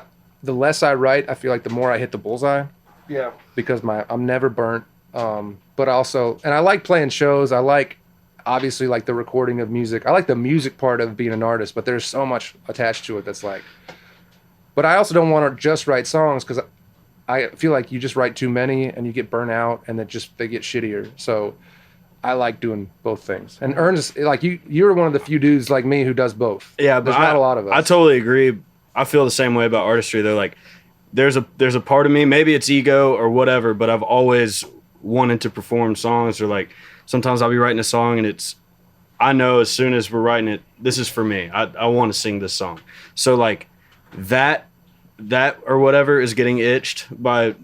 the less I write, I feel like the more I hit the bullseye. Yeah. Because I'm never burnt. But also, and I like playing shows. I like, obviously, like the recording of music. I like the music part of being an artist, but there's so much attached to it that's like. But I also don't want to just write songs because I feel like you just write too many and you get burnt out and they get shittier. So I like doing both things. And Ernest, like you're one of the few dudes like me who does both. Yeah, but there's not a lot of us. I totally agree. I feel the same way about artistry. They're like, there's a part of me, maybe it's ego or whatever, but I've always wanted to perform songs, or like sometimes I'll be writing a song and I know as soon as we're writing it, this is for me. I want to sing this song. So like that or whatever is getting itched by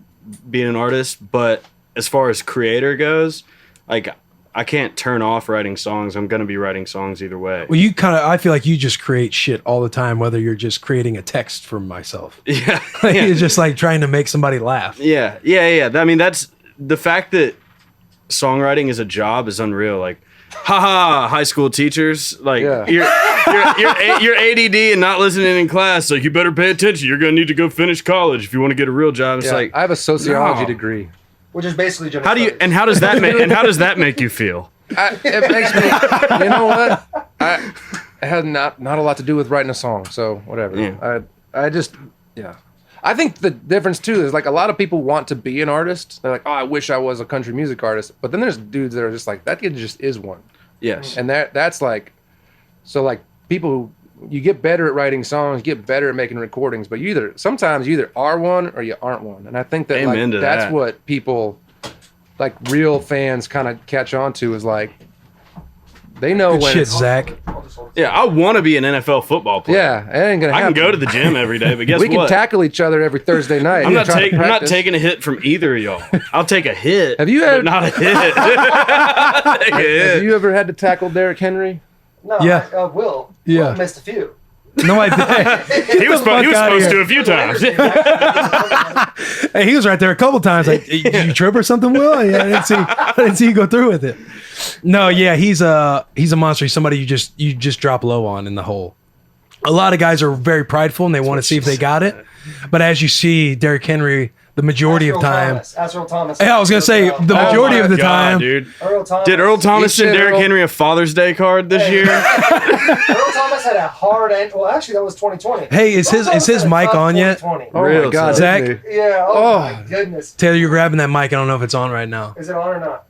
being an artist. But as far as creator goes, like I can't turn off writing songs. I'm going to be writing songs either way. Well, I feel like you just create shit all the time, whether you're just creating a text for myself. Yeah. It's just like trying to make somebody laugh. Yeah. I mean, that's the fact that songwriting is a job is unreal. Like, haha, high school teachers, like you're ADD and not listening in class. Like, you better pay attention. You're going to need to go finish college if you want to get a real job. It's like, I have a sociology no. degree. Which is basically general How do you, studies. and how does that make you feel? It makes me, you know what? It had not a lot to do with writing a song, so whatever. Yeah. I think the difference too is like a lot of people want to be an artist. They're like, oh, I wish I was a country music artist. But then there's dudes that are just like, that kid just is one. Yes. And that's like, so like people who, you get better at writing songs, get better at making recordings, but sometimes you either are one or you aren't one. And I think that Amen to that's that. what people, like real fans kind of catch on to is like, they know Good when shit, it's, Zach. Yeah, I want to be an NFL football player. yeah, it ain't gonna I happen. can go to the gym every day, but guess we what? can tackle each other every Thursday night. I'm not trying to I'm not practice. taking a hit from either of y'all. I'll take a hit. Have you but had- not a hit? Take a hit. Have you ever had to tackle Derrick Henry? No, Yeah. Will. Yeah. Will missed a few. No, I didn't. He was fuck outta supposed here. to a few times. Hey, he was right there a couple times. Like, did you trip or something, Will? Yeah, I didn't see you go through with it. No, yeah, he's a monster. He's somebody you just drop low on in the hole. A lot of guys are very prideful and they want to see if they got it. But as you see, Derrick Henry, the majority of time. Ask Earl Thomas. Yeah, I was gonna say the majority Oh of the my God, time. dude. Earl Thomas. Did Earl Thomas He send said Derrick Earl- Henry a Father's Day card this year? Earl Thomas had a hard end. Well, actually, that was 2020. Hey, is Earl his Thomas had a mic tough on yet? 2020. Oh Real my God, tough. Zach? didn't he? Yeah. Oh, Oh. my goodness. Taylor, you're grabbing that mic. I don't know if it's on right now. Is it on or not?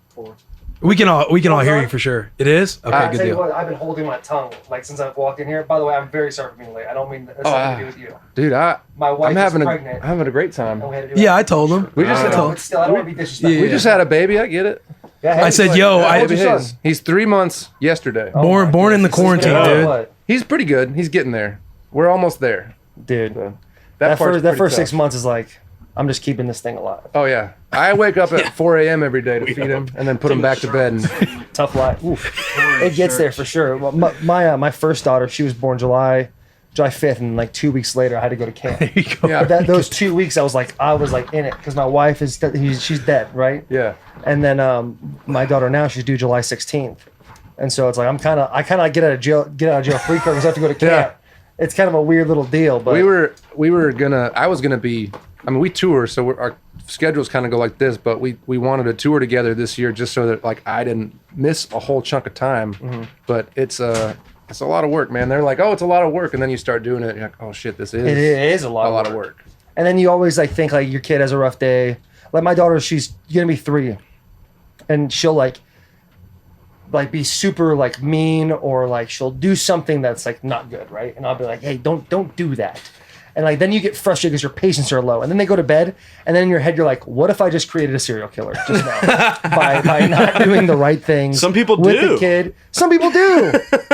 We can all hear on? you for sure. It is? Okay, I'll good tell you deal. what, I've been holding my tongue like since I've walked in here. By the way, I'm very sorry for being late. I don't mean that's nothing to do with you. Dude, My wife I'm is having pregnant. a great time. and we had to do Yeah, it. I told him. We just I had told him. But still, I don't want to be disrespectful. Yeah. We just had a baby. I get it. Yeah, hey, I said, like, yo, how I- old's your Baby son? He's 3 months yesterday. Oh Born my in the goodness. This is quarantine, gonna be dude. what? He's pretty good. He's getting there. We're almost there. Dude, So, that part's first pretty 6 tough. months is like, I'm just keeping this thing alive. Oh yeah. I wake up at 4 a.m. every day to feed him and then put him back to bed. And Tough life. It gets there for sure. Well, my first daughter, she was born July 5th, and like 2 weeks later, I had to go to camp. There you go. yeah, Those 2 weeks, I was like in it because my wife she's dead, right? yeah. And then my daughter now, she's due July 16th, and so it's like I kind of get out of jail free card because I have to go to camp. Yeah. It's kind of a weird little deal, but I was gonna be. I mean, we tour, so our schedules kind of go like this. But we wanted to tour together this year just so that like I didn't miss a whole chunk of time. Mm-hmm. But it's it's a lot of work, man. They're like, oh, it's a lot of work, and then you start doing it. You're like, oh shit, this is It is a lot of work. And then you always like think like your kid has a rough day. Like my daughter, she's gonna be 3, and she'll like be super like mean, or like she'll do something that's like not good, right? And I'll be like, hey, don't do that. And like then you get frustrated because your patience are low, and then they go to bed, and then in your head you're like, what if I just created a serial killer just now by not doing the right things? Some people with do. the kid. Some people do.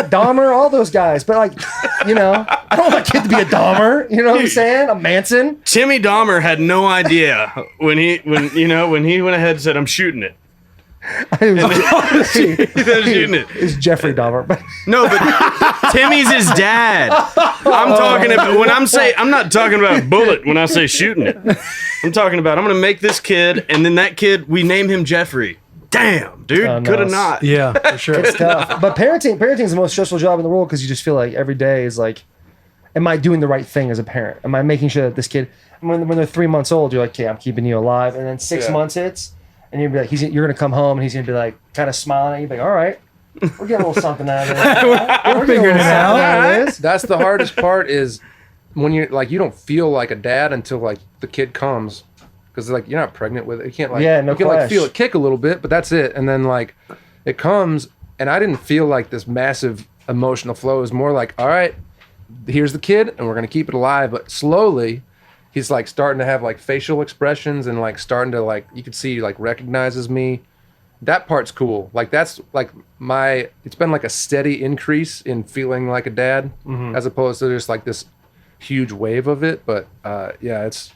Dahmer, all those guys. But like, I don't want my kid to be a Dahmer. You know what I'm saying? A Manson. Timmy Dahmer had no idea when he went ahead and said, I'm shooting it. Shooting it. It's Jeffrey Dahmer. No, but Timmy's his dad. I'm talking about I'm not talking about bullet when I say shooting it. I'm talking about I'm gonna make this kid, and then that kid we name him Jeffrey. Damn, dude, Oh, no. could have not. Yeah, for sure. It's tough. But parenting is the most stressful job in the world, because you just feel like every day is like, am I doing the right thing as a parent? Am I making sure that this kid, when they're 3 months old, you're like, okay, I'm keeping you alive. And then 6 months hits, and you're like, you're gonna come home, and he's gonna be like, kind of smiling at you, like, all right, we're getting a little something out of this. We're figuring it out. That's the hardest part, is when you're like, you don't feel like a dad until like the kid comes, because like you're not pregnant with it. You can't like, Yeah, no you can like question. feel it kick a little bit, but that's it. And then like it comes, and I didn't feel like this massive emotional flow. It was more like, all right, here's the kid, and we're gonna keep it alive. But slowly, he's like starting to have like facial expressions, and like starting to like, you could see he like recognizes me. That part's cool. Like that's like it's been like a steady increase in feeling like a dad, as opposed to just like this huge wave of it. But yeah, it's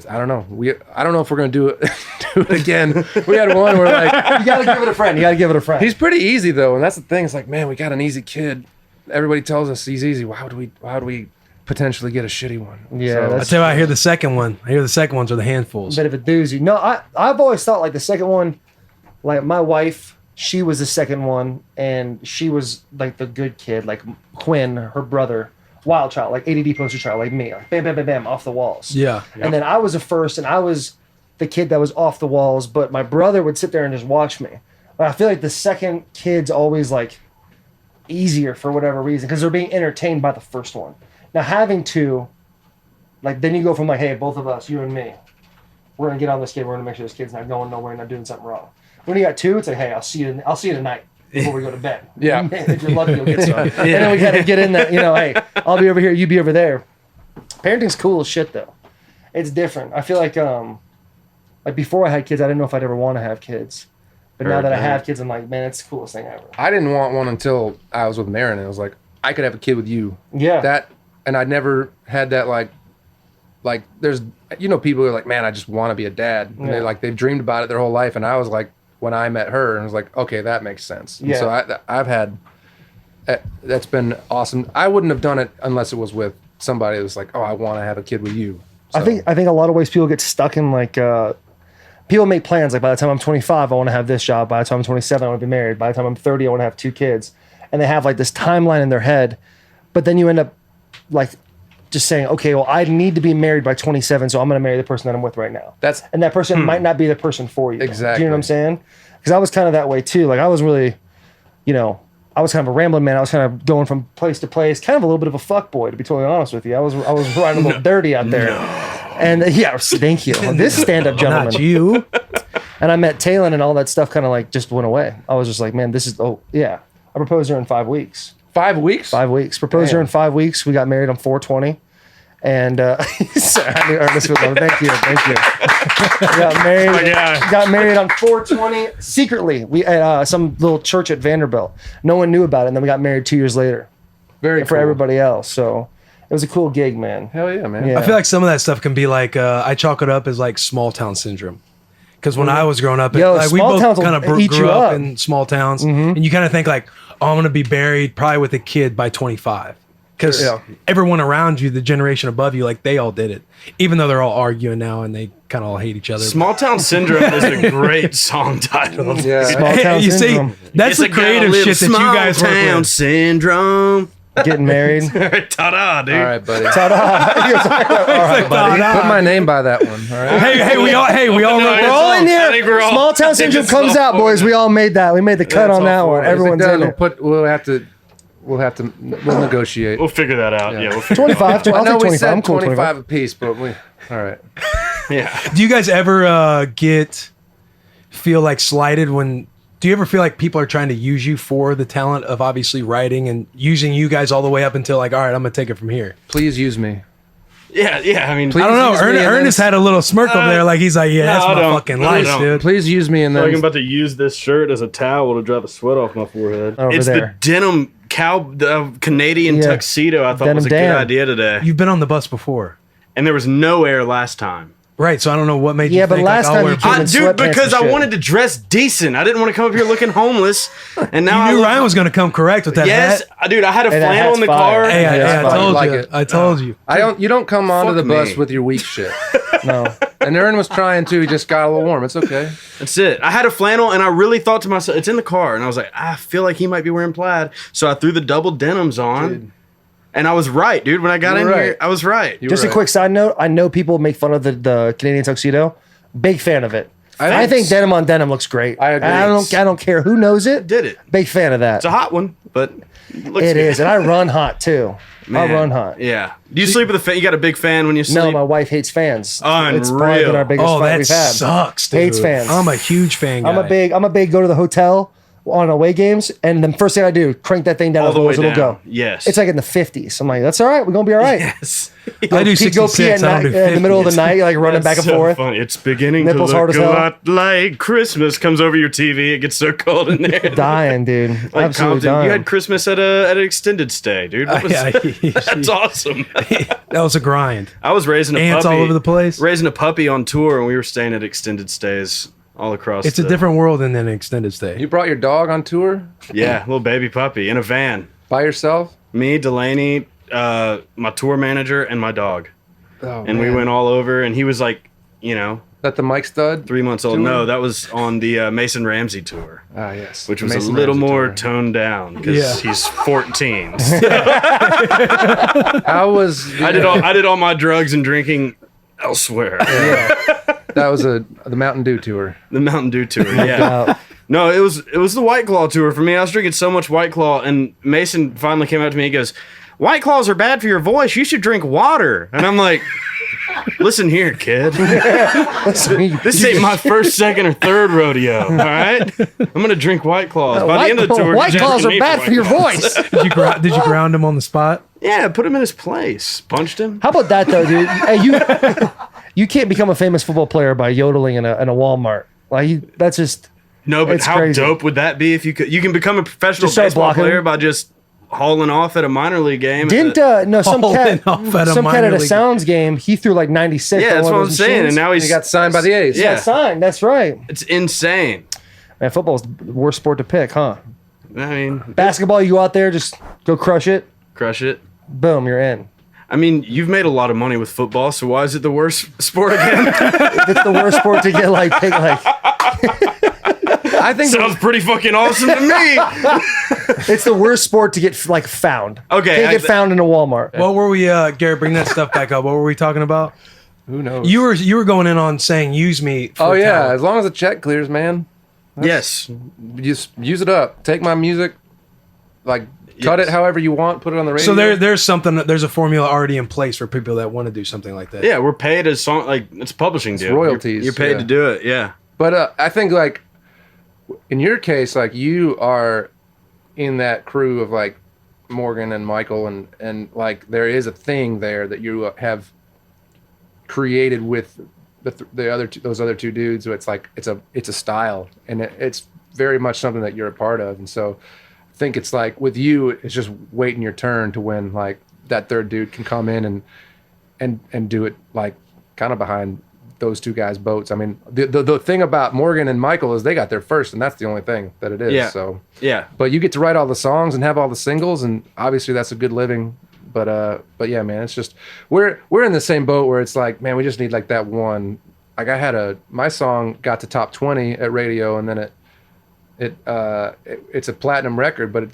I don't know. I don't know if we're gonna do it again. We had one where like You gotta give it a friend. he's pretty easy though, and that's the thing. It's like, man, we got an easy kid. Everybody tells us he's easy. Why would we potentially get a shitty one? Yeah, So- I that's tell you, I hear the second one. I hear the second ones are the handfuls. a bit of a doozy. No, I've always thought like the second one, like my wife, she was the second one, and she was like the good kid. Like Quinn, her brother, wild child, like ADD poster child, like me, like bam, bam, bam, bam, off the walls. Yeah. And then I was the first, and I was the kid that was off the walls, but my brother would sit there and just watch me. But I feel like the second kid's always like easier for whatever reason, because they're being entertained by the first one. Now having two, like then you go from like, hey, both of us, you and me, we're gonna get on this kid, we're gonna make sure this kid's not going nowhere, not doing something wrong. When you got two, it's like, hey, I'll see you tonight before we go to bed. Yeah. If you're lucky, you'll get some. And then we gotta get in that, hey, I'll be over here, you be over there. Parenting's cool as shit though. It's different. I feel like before I had kids, I didn't know if I'd ever want to have kids. But now that I have kids, I'm like, man, it's the coolest thing ever. I didn't want one until I was with Maren, and it was like, I could have a kid with you. Yeah. And I never had that like there's people who are like, man, I just want to be a dad. And they've dreamed about it their whole life. And I was like, when I met her, and I was like, okay, that makes sense. And so I've had, that's been awesome. I wouldn't have done it unless it was with somebody that was like, oh, I want to have a kid with you. So, I think a lot of ways people get stuck in like people make plans like by the time I'm 25 I want to have this job, by the time I'm 27 I want to be married, by the time I'm 30 I want to have 2 kids, and they have like this timeline in their head, but then you end up like just saying, okay, well I need to be married by 27, so I'm going to marry the person that I'm with right now. And that person might not be the person for you. Exactly. Do you know what I'm saying? Because I was kind of that way too. Like I was really, I was kind of a rambling man. I was kind of going from place to place, kind of a little bit of a fuck boy, to be totally honest with you. I was riding a little dirty out there. And thank you. This stand-up gentleman. Not you. And I met Talon, and all that stuff kind of like just went away. I was just like, man, I proposed her in 5 weeks. 5 weeks? 5 weeks. Proposed her in 5 weeks. We got married on 4/20. And sorry, I knew Ernest would love it. Thank you. Got married on 4/20 secretly. We at some little church at Vanderbilt. No one knew about it, and then we got married 2 years later. Very for cool. everybody else. So it was a cool gig, man. Hell yeah, man. Yeah. I feel like some of that stuff can be like, I chalk it up as like small town syndrome. Because when I was growing up, we small towns both will kind of eat grew you up up. in small towns, and you kind of think like, oh, I'm going to be buried probably with a kid by 25. Because everyone around you, the generation above you, like they all did it. Even though they're all arguing now and they kind of all hate each other. Small Town Syndrome is a great song title. Yeah. Small town You see, syndrome. that's the creative shit that you guys work Town with. Syndrome. Getting married. Ta-da, dude. All right, buddy. Ta-da. All right, buddy. Put my name by that one. All right. Hey, we all No, wrote it's We're all in I think we're here. all- Small town syndrome it's comes all out, for boys. it. We all made that. We made the cut it's on all that for one. it. Everyone's If it in does, it. we'll have to. we'll negotiate. We'll figure that out. Yeah, we'll figure 25. I I'll know take we 25. said I'm cool with 25 apiece, but all right. Yeah. Do you guys ever feel like slighted when? Do you ever feel like people are trying to use you for the talent of obviously writing and using you guys all the way up until like, all right, I'm gonna take it from here. Please use me. Yeah. I mean, Please I don't know. use me and Ernest then- had a little smirk over there, like he's like, yeah, that's I my don't. fucking No, I life, don't. dude. Please use me and I'm then. about to use this shirt as a towel to dry the sweat off my forehead. Over It's there. the denim Canadian Yeah. tuxedo I thought Denim was a Dan. good idea today. You've been on the bus before, And there was no air last time. right? So I don't know what made you. Yeah, but think, last like, I'll time wear you came in Dude, sweatpants because and I shit. wanted to dress decent. I didn't want to come up here looking homeless. And now You knew I look- Ryan was gonna come correct with that Yes, hat. dude, I had a Hey, that flannel in the hat's car. fire. Hey, Yeah, I that's told fine. you. Like it. I told you. You don't come onto the Fuck bus me. with your weak shit. No. And Ern was trying to. He just got a little warm. It's okay. That's it. I had a flannel, and I really thought to myself, it's in the car. And I was like, I feel like he might be wearing plaid. So I threw the double denims on. Dude. And I was right, dude. When I got You in were here, right. I was right. You Just were a right. quick side note. I know people make fun of the Canadian tuxedo. Big fan of it. I think denim on denim looks great. I agree. I don't care who knows it. Did it. Big fan of that. It's a hot one, but it looks It good. is, and I run hot too. Man, I run hot. Yeah. Do you sleep with a fan? You got a big fan when you sleep? No, my wife hates fans. Unreal. It's probably been our biggest Oh, fight that we've had. sucks, dude. Hates fans. I'm a huge fan. Guy. I'm a big go to the hotel on away games, and the first thing I do, crank that thing down All as the low way as it'll down. go. Yes. It's like in the 50s. I'm like, that's all right. We're gonna be all right. Yes. I do Go pee 66. at I night, don't do in the middle of the 50. night, like running back and so forth. Funny. It's beginning Nipples to hard look as a hell. lot like Christmas comes over your TV. It gets so cold in there. Dying, dude. Like Absolutely Compton, dying. you had Christmas at an extended stay, dude. What was, that's awesome. That was a grind. I was raising a Ants puppy all over the place. Raising a puppy on tour, and we were staying at extended stays all across. It's a different world than an extended stay. You brought your dog on tour Yeah, little baby puppy in a van. by yourself? Me, Delaney, my tour manager, and my dog. Oh, And we man. went all over, and he was like, you know, That the Mike Stud? 3 months old. Tour? No, that was on the Mason Ramsey tour, Ah, yes. which was Mason a little Ramsey more tour. toned down because Yeah. he's 14. How was I did all my drugs and drinking elsewhere. that was the Mountain Dew tour? The Mountain Dew tour. Yeah. No, it was the White Claw tour for me. I was drinking so much White Claw, and Mason finally came out to me. He goes, "White Claws are bad for your voice. You should drink water." And I'm like, "Listen here, kid. This ain't my first, second, or third rodeo. All right, I'm gonna drink White Claws by the end of the tour. White just claws for are me bad White for your Claws." voice. Did you ground him on the spot? Yeah, put him in his place. Punched him. How about that though, dude? Hey, you can't become a famous football player by yodeling in a Walmart. Like that's just No, but It's how crazy. dope would that be if you could? You can become a professional Just start baseball blocking. player by just hauling off at a minor league game. didn't some Hauling cat off at a some cat minor at a league. Sounds game. He threw like 96. Yeah, on that's one what of I'm those saying. And machines. now He got signed by the A's. Yeah. Got signed. That's right. It's insane. Man, football's the worst sport to pick, huh? I mean, Basketball, you go out there, just go crush it. crush it. Boom, you're in. I mean, you've made a lot of money with football, so why is it the worst sport again? It's the worst sport to get like pick like. I think Sounds pretty fucking awesome to me. It's the worst sport to get like found. Okay, Can't get found in a Walmart. What were we, Garrett? Bring that stuff back up. What were we talking about? who knows? You were going in on saying use me. For Oh yeah, talent. as long as the check clears, man. Yes. Just use it up. Take my music, like cut Yes. it however you want. Put it on the radio. So there's a formula already in place for people that want to do something like that. Yeah, we're paid as song like it's a publishing deal. royalties, You're paid yeah. to do it. Yeah. But I think like in your case, like you are in that crew of like Morgan and Michael, and like there is a thing there that you have created with the other two, those other two dudes. So it's like it's a style, and it's very much something that you're a part of. And so I think it's like with you, it's just waiting your turn to when like that third dude can come in and do it like kind of behind those two guys' boats. I mean, the thing about Morgan and Michael is they got there first, and that's the only thing that it is. Yeah. So, Yeah. but you get to write all the songs and have all the singles, and obviously that's a good living. But yeah, man, it's just we're in the same boat where it's like, man, we just need like that one. Like my song got to top 20 at radio, and then it's a platinum record, but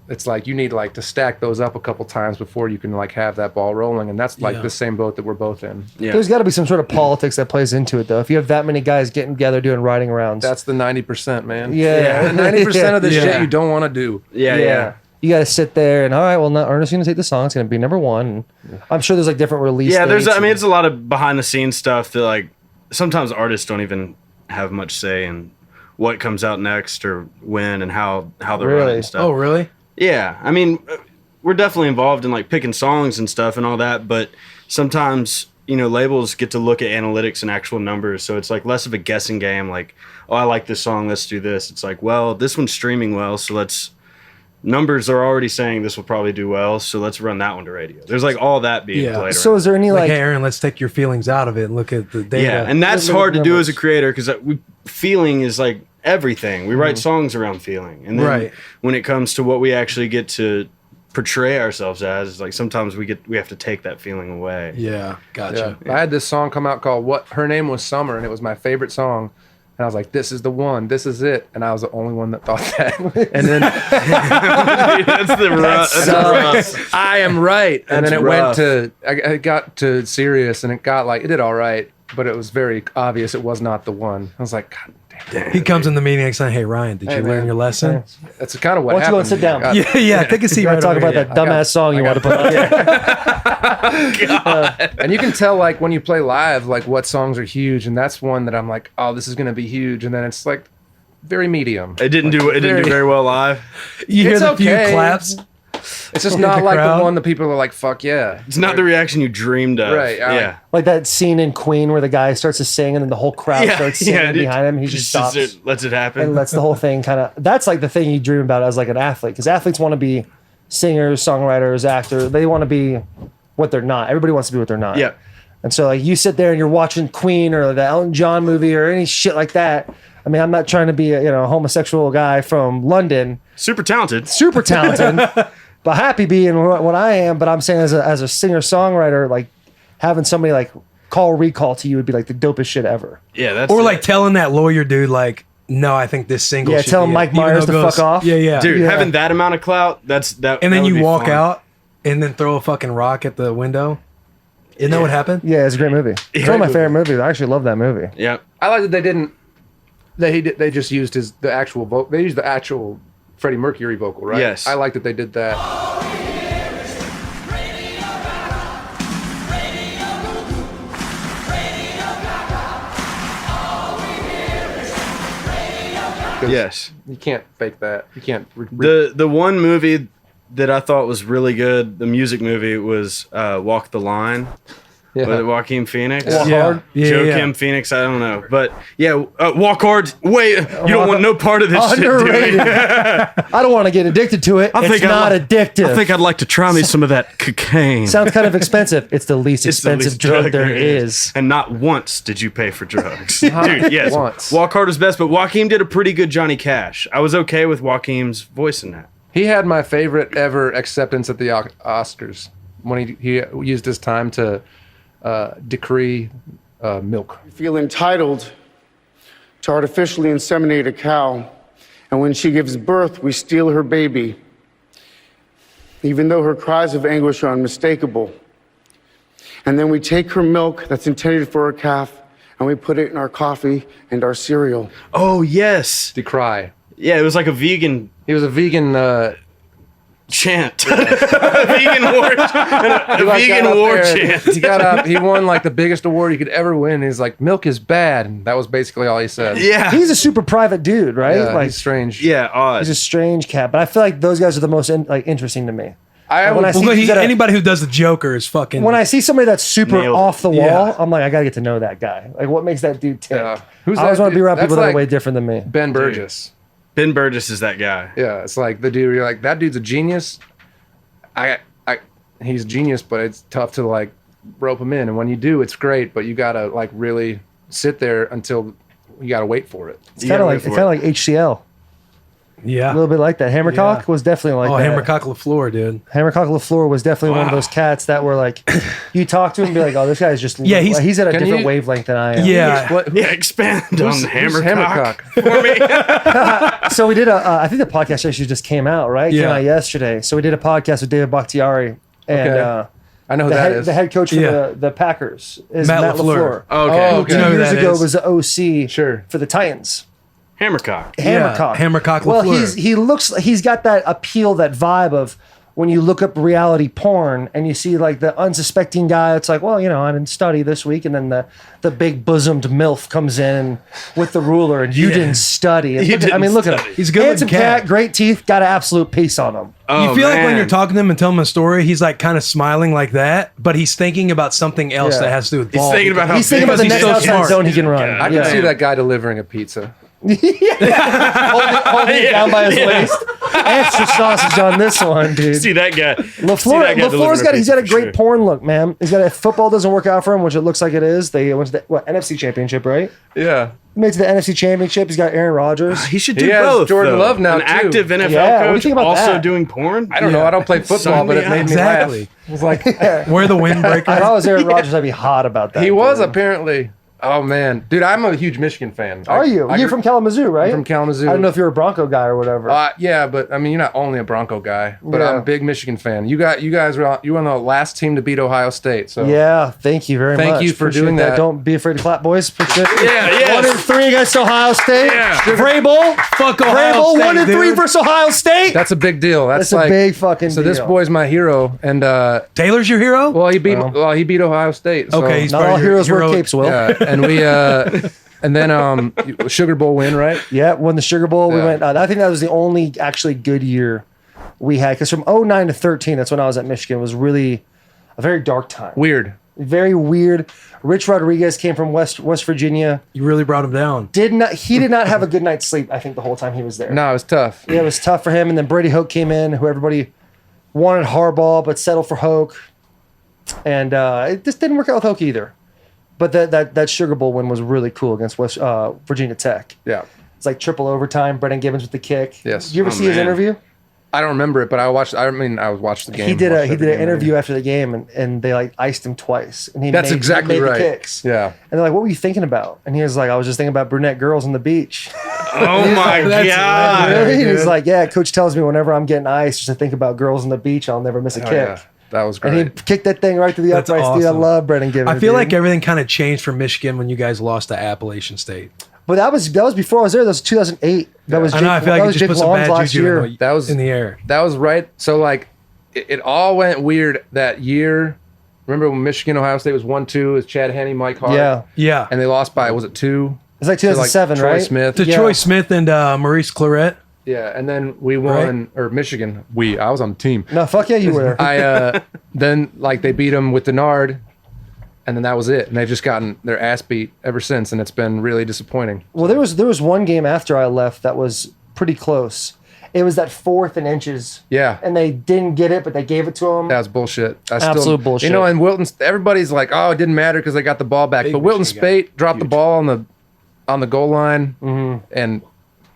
it's like you need like to stack those up a couple times before you can like have that ball rolling, and that's like Yeah. the same boat that we're both in. Yeah. There's got to be some sort of politics that plays into it, though. If you have that many guys getting together doing riding rounds, That's the 90%, man. yeah, 90% of the Yeah. shit you don't want to do. Yeah. yeah. Yeah. you got to sit there and all right, well, now Ernest is going to take the song. It's going to be number one. And I'm sure there's like different release. Yeah, dates it's a lot of behind the scenes stuff that like sometimes artists don't even have much say in what comes out next or when and how they're Really? running and stuff. Oh, really? Yeah, I mean, we're definitely involved in like picking songs and stuff and all that, but sometimes, you know, labels get to look at analytics and actual numbers, so it's like less of a guessing game. Like, oh, I like this song, let's do this. It's like, well, this one's streaming well, so numbers are already saying this will probably do well, so let's run that one to radio. There's like all that being played So around. is there any Like, like hey, Aaron, let's take your feelings out of it and look at the data. Yeah, and that's Look at hard to do numbers. as a creator because feeling is like everything. We write songs around feeling, and then Right. when it comes to what we actually get to portray ourselves as, like sometimes we have to take that feeling away. Yeah, gotcha. Yeah. I had this song come out called "What Her Name Was Summer," and it was my favorite song. And I was like, "This is the one. This is it." And I was the only one that thought that. And then That's the rough. I am right. And That's then it rough. went to, I got to Sirius, and it did all right, but it was very obvious it was not the one. I was like, God damn. He comes in the meeting and saying, "Hey, Ryan, did you learn man. your lesson?" That's kind of what Why don't you go and happened. sit down? I got- Yeah, take a seat you got right to talk over about here. that dumbass song you want to put on? And you can tell, like, when you play live, like, what songs are huge, and that's one that I'm like, oh, this is going to be huge, and then it's, like, very medium. It didn't do very well live. You hear It's the few okay. claps. It's just in not the like crowd. the one that people are like, fuck yeah. It's not the reaction you dreamed of. Right, Yeah. Like that scene in Queen where the guy starts to sing and then the whole crowd starts singing dude. behind him. He just stops sits there, lets it happen. and lets the whole thing kind of. That's like the thing you dream about as like an athlete, because athletes want to be singers, songwriters, actors. They want to be what they're not. Everybody wants to be what they're not. Yeah. And so like you sit there and you're watching Queen or the Elton John movie or any shit like that. I mean, I'm not trying to be a homosexual guy from London, Super talented. super talented, but happy being what I am. But I'm saying as a singer songwriter, like having somebody like recall to you would be like the dopest shit ever. Yeah, that's Or like telling that lawyer dude, like, "No, I think this single." Yeah, should tell be Mike it," even Myers though to it goes- fuck off. Yeah. dude, Yeah. having that amount of clout, that's that. And then that would you be walk fun. out and then throw a fucking rock at the window. Isn't that what happened? Yeah, it's a great movie. It's one of my favorite movies. I actually love that movie. Yeah. I like that they didn't, they just used the actual vocal. They used the actual Freddie Mercury vocal, right? Yes. I like that they did that. Yes. You can't fake that. You can't. The one movie that I thought was really good, the music movie, was Walk the Line. Yeah. With Joaquin Phoenix. Walk Yeah. Hard. Yeah, Joaquin Phoenix, I don't know. But yeah, Walk Hard. Wait, you don't want no part of this shit, do Underrated. you? I don't want to get addicted to it. It's not addictive. I think I'd like to try me some of that cocaine. Sounds kind of expensive. It's the least It's the expensive least drug there is. And not once did you pay for drugs. Dude, yes. Once. Walk Hard was best, but Joaquin did a pretty good Johnny Cash. I was okay with Joaquin's voice in that. He had my favorite ever acceptance at the Oscars when he used his time to decree milk. Feel entitled to artificially inseminate a cow, and when she gives birth, we steal her baby, even though her cries of anguish are unmistakable. And then we take her milk that's intended for a calf, and we put it in our coffee and our cereal. Oh, yes. Decry. Yeah, it was like a vegan He was a vegan. chant. A vegan war, a vegan war chant. He got up. He won like the biggest award he could ever win. He's like, "Milk is bad," and that was basically all he said. Yeah. He's a super private dude, right? Yeah, like he's strange. Yeah, odd. he's a strange cat. But I feel like those guys are the most interesting to me. I When I would, see- Well, He's got a- anybody who does the Joker is fucking. When I see somebody that's super Nailed it. off the wall, Yeah. I'm like, I gotta get to know that guy. Like, what makes that dude tick? Who's I always that want to be dude? around people That's that are like way different than me. Ben Burgess. Ben Burgess is that guy. Yeah, it's like the dude. You're like, that dude's a genius. He's a genius, but it's tough to like rope him in. And when you do, it's great. But you gotta like really sit there until you gotta wait for it. It's kind of like HCL. yeah. A little bit like that. Hammercock Yeah. was definitely like Oh, that. Hammercock LaFleur, dude. Hammercock LaFleur was definitely one of those cats that were like, you talk to him and be like, oh, this guy's just, Yeah, he's- at a Can different you- wavelength than I am. Yeah. Yeah, expand on Who's Hammercock for me. So we did I think the podcast actually just came out, right? Came Yeah. out yesterday. So we did a podcast with David Bakhtiari and Okay. I know who that is. the head coach for Yeah. the Packers is Matt Matt LaFleur. LaFleur. Okay. Oh, Who okay. 2 You know who years that ago is. was the OC Sure. for the Titans. Hammercock. Hammercock. Hammercock Well, Lafleur. he's got that appeal, that vibe of when you look up reality porn and you see like the unsuspecting guy. It's like, well, I didn't study this week, and then the big bosomed MILF comes in with the ruler, and you didn't study. And look at him. He's a good handsome looking cat. great teeth, got an absolute piece on him. You feel like when you're talking to him and telling him a story, he's like kind of smiling like that, but he's thinking about something else that has to do with ball. He's thinking about how He's thinking about the he's next so outside smart. zone he can run. I can see that guy delivering a pizza. holding it down by his waist. Extra sausage on this one, dude. See that guy. LaFleur's he's got a great porn look, man. He's got if football doesn't work out for him, which it looks like it is. They went to the NFC Championship, right? Yeah. Made to the NFC Championship. He's got Aaron Rodgers. He should do He has both. Jordan though. Love now, An too. active NFL Yeah, what do you coach think about also that? doing porn. I don't know. I don't play football, Sign but me it made up. me Exactly. laugh. It was like, We're the windbreaker. If I was Aaron Rodgers, I'd be hot about that. he was dude. apparently. Oh, man. Dude, I'm a huge Michigan fan. Are you? You're from Kalamazoo, right? from Kalamazoo. I don't know if you're a Bronco guy or whatever. Yeah, but I mean, you're not only a Bronco guy, but Yeah. I'm a big Michigan fan. You guys were on the last team to beat Ohio State. So yeah, thank you very much. Thank you for Appreciate doing that. Don't be afraid to clap, boys. Appreciate it. Yeah, 1-3 against Ohio State. Yeah. Vrabel. Fuck Ohio Vrabel, State, 1-3 dude. versus Ohio State. that's a big deal. That's like a big fucking So deal. this boy's my hero, and Taylor's your hero? well, he beat Ohio State. So, Okay, he's Not all probably your heroes wear hero. capes, Will. yeah, and we and then Sugar Bowl win, right? Yeah, won the Sugar Bowl. We Yeah. went. I think that was the only actually good year we had, because from 09 to 13, that's when I was at Michigan. Was really a very dark time. Weird. Very weird. Rich Rodriguez came from West Virginia. You really brought him down. He did not have a good night's sleep, I think, the whole time he was there. No, it was tough. Yeah, it was tough for him. And then Brady Hoke came in, who everybody wanted Harbaugh, but settled for Hoke. And it just didn't work out with Hoke either. But that Sugar Bowl win was really cool against Virginia Tech. Yeah. It's like triple overtime. Brendan Gibbons with the kick. Yes. Did you ever see his man. interview? I don't remember it, but I watched the game. He did watched an every game. interview after the game, and they like iced him twice. And That's exactly he made right. the kicks. Yeah. And they're like, "What were you thinking about?" And he was like, "I was just thinking about brunette girls on the beach." Oh my That's god! Really? dude. He's like, "Yeah, coach tells me whenever I'm getting iced, just to think about girls on the beach, I'll never miss a Oh, kick." yeah. That was great. And he kicked that thing right to the That's uprights, dude. I awesome. love Brendan Gibbons. I feel dude. like everything kind of changed for Michigan when you guys lost to Appalachian State. But that was before I was there. That was 2008. That was I Jake, know. I feel like that it was just Jake put some Long's bad last juju year. That was in the air. That was right. So like, it all went weird that year. Remember when Michigan Ohio State was 1-2? It was Chad Henne, Mike Hart. Yeah, Yeah. And they lost by, was it 2? it's like To, like, 2007, Troy right? Smith. To Yeah. Troy Smith and Maurice Claret. Yeah, and then we won, or Michigan. I was on the team. No, fuck yeah, you were there. Then like they beat them with Denard, and then that was it. And they've just gotten their ass beat ever since, and it's been really disappointing. Well, there was one game after I left that was pretty close. It was that 4th and inches. Yeah. And they didn't get it, but they gave it to him. That was bullshit. Absolute bullshit. You know, and Wilton, everybody's like, "Oh, it didn't matter because they got the ball back." Big But Wilton Michigan guy. Spate dropped the ball on the goal line, and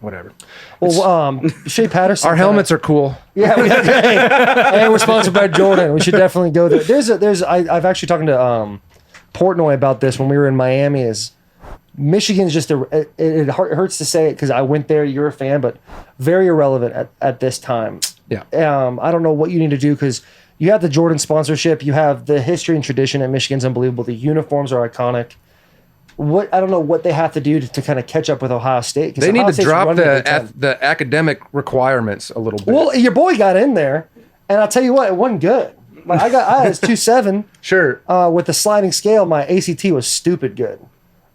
whatever. Well, Shea Patterson. Our helmets are cool. Yeah, and we're sponsored by Jordan. We should definitely go there. I've actually talking to Portnoy about this when we were in Miami. Is Michigan's just it hurts to say it because I went there. You're a fan, but very irrelevant at this time. Yeah. I don't know what you need to do because you have the Jordan sponsorship. You have the history and tradition at Michigan's unbelievable. The uniforms are iconic. I don't know what they have to do to kind of catch up with Ohio State. 'Cause They need Ohio to State's drop running the Big Ten. the academic requirements a little bit. Well, your boy got in there, and I'll tell you what, it wasn't good. Like I was 2.7 sure. with the sliding scale. My ACT was stupid good,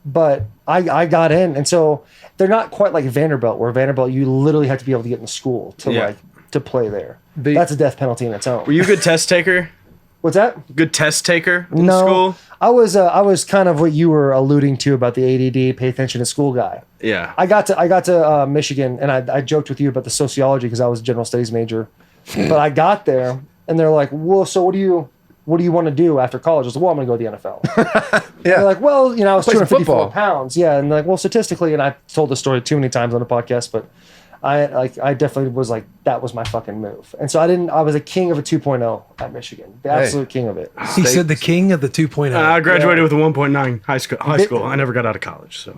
but I got in, and so they're not quite like Vanderbilt, where Vanderbilt you literally have to be able to get in school to play there. That's a death penalty in its own. Were you a good test taker? What's that? Good test taker in No, school? I was kind of what you were alluding to about the ADD, pay attention to school guy. Yeah. I got to Michigan, and I joked with you about the sociology because I was a general studies major. But I got there, and they're like, "Well, so what do you want to do after college?" I was like, "Well, I'm going to go to the NFL." Yeah. They're like, "Well, I was Play some 254 football. pounds." Yeah, and they're like, "Well, statistically," and I told the story too many times on the podcast, but I definitely was like, that was my fucking move. And so I was a king of a 2.0 at Michigan, the absolute king of it. He said the king of the 2.0. I graduated with a 1.9 high school. I never got out of college. So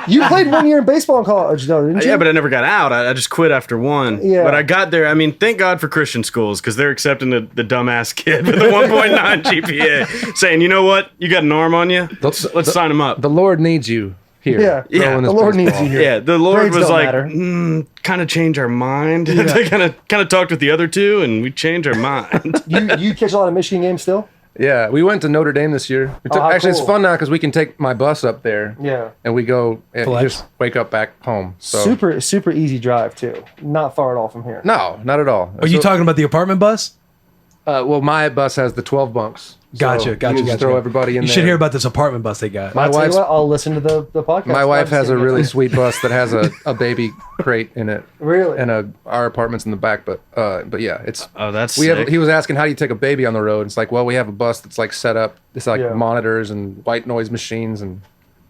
You played 1 year in baseball in college, though, didn't you? yeah, but I never got out. I just quit after one. Yeah. But I got there. I mean, thank God for Christian schools because they're accepting the dumbass kid with a 1.9 GPA, saying, "You know what? You got an arm on you. Let's sign him up." The Lord needs you. here. Yeah. Throw Yeah. in The this Lord needs baseball. you here. Yeah, the Lord Grades was don't like, matter. kind of change our mind. They kind of talked with the other two, and we changed our mind. You catch a lot of Michigan games still? Yeah, we went to Notre Dame this year. how Actually, it's cool. fun now because we can take my bus up there. Yeah. And we go and Flex. just wake up back home. So Super easy drive too. Not far at all from here. no, not at all. Are you talking about the apartment bus? Well, my bus has the 12 bunks. Gotcha, So gotcha, you just gotcha. throw everybody in You there. should hear about this apartment bus they got. My I'll tell you wife's what, I'll listen to the podcast. My wife has a Obviously. really sweet bus that has a baby crate in it. Really? And our apartment's in the back, but yeah, it's Oh, that's sick. He was asking how do you take a baby on the road? It's like, well, we have a bus that's like set up. It's like Yeah. monitors and white noise machines and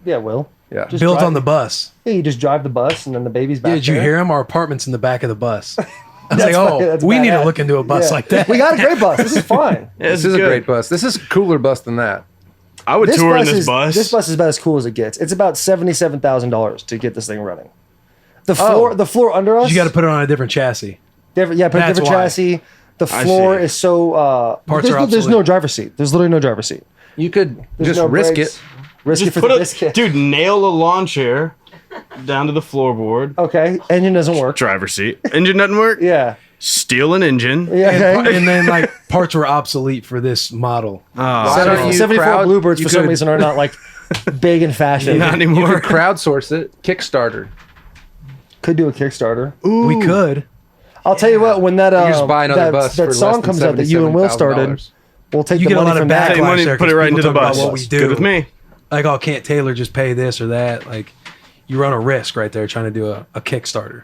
Yeah, Will. yeah. Just Built drive- on the bus. Yeah, you just drive the bus and then the baby's back. Yeah, did you there. hear him? Our apartment's in the back of the bus. I was like, That's oh, that's we need to badass. look into a bus Yeah. like that. We got a great bus. This is fine. Yeah, This is a great bus. This is a cooler bus than that. I would tour in this is bus. This bus is about as cool as it gets. It's about $77,000 to get this thing running. The Oh. floor under us. You got to put it on a different chassis. different. Yeah, put a That's different why. chassis. The I floor see. is so. Parts are there's obsolete. no driver's seat. There's literally no driver's seat. You could There's just no risk brakes. it. Risk it Just for put the a biscuit. dude, nail a lawn chair down to the floorboard. Okay, engine doesn't work. Driver seat. Engine doesn't work. Yeah. Steal an engine. Yeah. And, Okay. and then like parts were obsolete for this model. Why don't you 74 crowd- Bluebirds you for some could- reason are not like big in fashion. Not You anymore. could crowdsource it. Kickstarter. Could do a Kickstarter. We could. I'll tell you what. When that You just buy another that, bus that for song less than comes out that you and Will started, $77,000. we'll take You the get a money lot of from that. Take money, backlash there. put it 'cause right people into the talk about bus. What we do. Good with me. Like, oh, can't Taylor just pay this or that? Like, you run a risk right there trying to do a Kickstarter.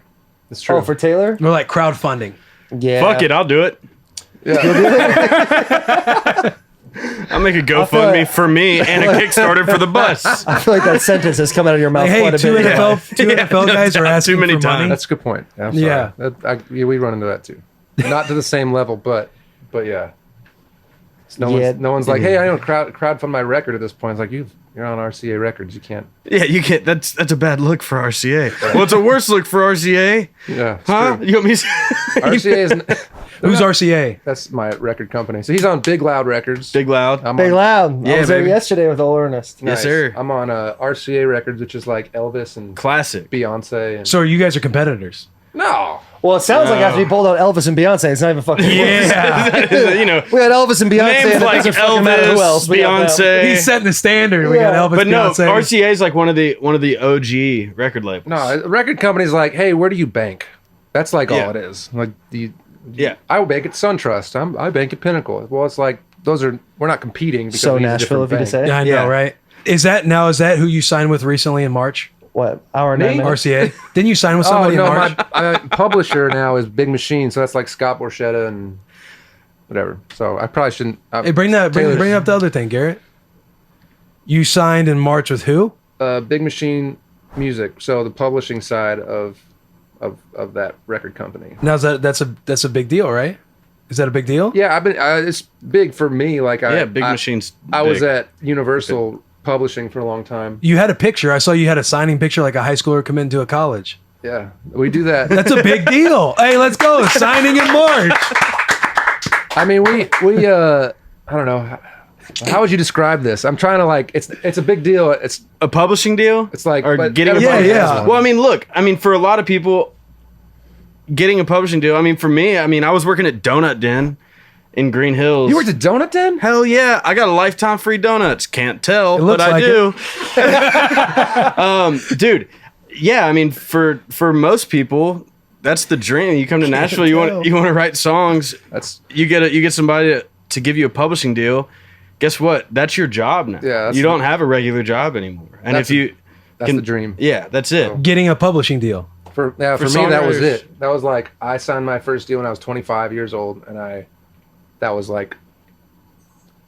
It's true. Oh, for Taylor? Or like crowdfunding. Yeah. Fuck it, I'll do it. I'll make a GoFundMe like- for me and a Kickstarter for the bus. I feel like that sentence has come out of your mouth Like, hey, quite a two bit. NFL guys are doubt, asking too many for money. times. That's a good point. Yeah. I'm sorry. Yeah. Yeah, we run into that too. Not to the same level, but yeah. No Yeah. one's like, hey, I don't crowdfund my record at this point. It's like you're on RCA Records. You can't. Yeah, you can't. That's a bad look for RCA. Well, it's a worse look for RCA. Yeah. It's Huh? true. You want me? RCA is. Who's RCA? That's my record company. So he's on Big Loud Records. Big Loud. I'm Big on, Loud. I Yeah, was there baby. yesterday with old Ernest. Yes, sir. I'm on RCA Records, which is like Elvis and Classic. Beyonce. And So you guys are competitors. no. Well, it sounds like after you pulled out Elvis and Beyonce, it's not even fucking. Yeah. You know, We had Elvis and Beyonce. names and it like doesn't fucking matter who else. Elvis, We got them. Beyonce. He's setting the standard. We got Yeah. Elvis, But no, Beyonce. RCA is like one of the OG record labels. No, a record company's like, hey, where do you bank? That's like Yeah. all it is. Like Yeah. I would bank at SunTrust. I bank at Pinnacle. Well, it's like we're not competing because So we use a Nashville, different if you bank. could say. Yeah, I know, Yeah. right? Is that who you signed with recently in March? What? Our Me? name? RCA? Didn't you sign with Oh somebody no, in March? my publisher now is Big Machine, so that's like Scott Borchetta and whatever. So I probably shouldn't. Hey, bring up the other thing, Garrett. You signed in March with who? Big Machine Music. So the publishing side of that record company. Now that's a big deal, right? Is that a big deal? Yeah, I've been. It's big for me. Like Yeah, Big Machine's I was big. at Universal Publishing for a long time. You had a picture. I saw you had a signing picture like a high schooler coming to a college. Yeah, we do that. That's a big deal. Hey, let's go. Signing in March. I mean, we I don't know. How would you describe this? I'm trying to like. It's a big deal. It's A publishing deal? It's like or but getting a everybody Yeah, has yeah. one. Well, I mean, look, for a lot of people, getting a publishing deal, for me, I was working at Donut Den in Green Hills. You worked at Donut Den? Hell yeah, I got a lifetime free donuts. Can't tell, looks but I like do. Dude, yeah, for most people, that's the dream. You come to Nashville, you want to write songs. That's You get somebody to give you a publishing deal. Guess what? That's your job now. Yeah, that's you don't have a regular job anymore. And That's if you that's the dream. yeah, that's it. Getting a publishing deal. For me, that was songwriters. it. That was like I signed my first deal when I was 25 years old, and that was like.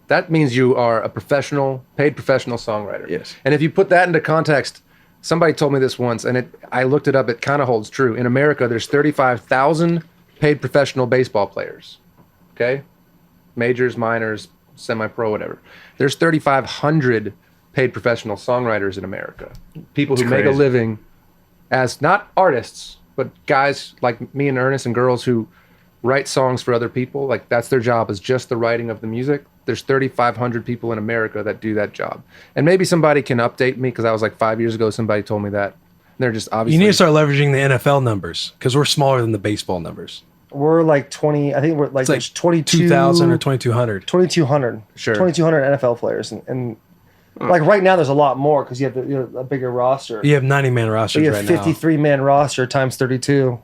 That means you are a paid professional songwriter. Yes. And if you put that into context, somebody told me this once, and I looked it up. It kind of holds true. In America, there's 35,000 paid professional baseball players. Okay, majors, minors, semi-pro, whatever. There's 3,500 paid professional songwriters in America. People who It's make a crazy. living as not artists, but guys like me and Ernest and girls who write songs for other people. Like that's their job, is just the writing of the music. there's 3,500 people in America that do that job. And maybe somebody can update me, because that was like 5 years ago. Somebody told me that. And they're just obviously. You need to start leveraging the NFL numbers because we're smaller than the baseball numbers. We're like 20. I think we're like, It's like there's 22 2,000 or 2,200. 2,200. Sure. 2,200 NFL players, and like right now there's a lot more because you have a bigger roster. You have 90-man rosters You have right now. 53-man roster times 32.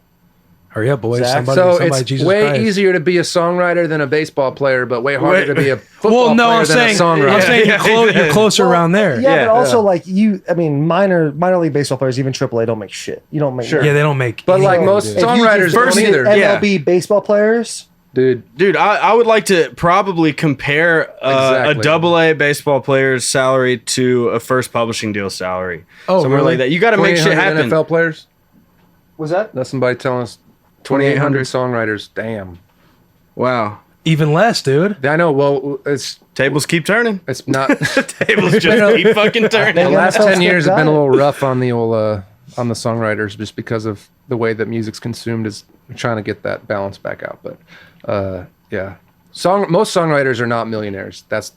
Hurry up, boys! Zach? Somebody, So it's Jesus way Christ. easier to be a songwriter than a baseball player, but way harder to be a football Well, no, player I'm than saying, a songwriter. I'm saying you're closer around there. Yeah, Yeah. but also like I mean, minor league baseball players, even AAA, don't make shit. You don't make. Sure. Yeah, they don't make. But like anything, most dude. If you songwriters just don't either. MLB baseball players. Dude, I would like to probably compare Exactly. a double-A baseball player's salary to a first publishing deal salary. Oh, Somewhere really? like that. You got to make shit 2,800 happen. NFL players? Was that? That's somebody telling us 2,800 songwriters. Damn. Wow. Even less, dude. I know. Well, it's Tables keep turning. not. Tables just keep fucking turning. The Yeah, last NFL 10 years still have been a got it. little rough on the old on the songwriters, just because of the way that music's consumed. Is trying to get that balance back out. But yeah, most songwriters are not millionaires. That's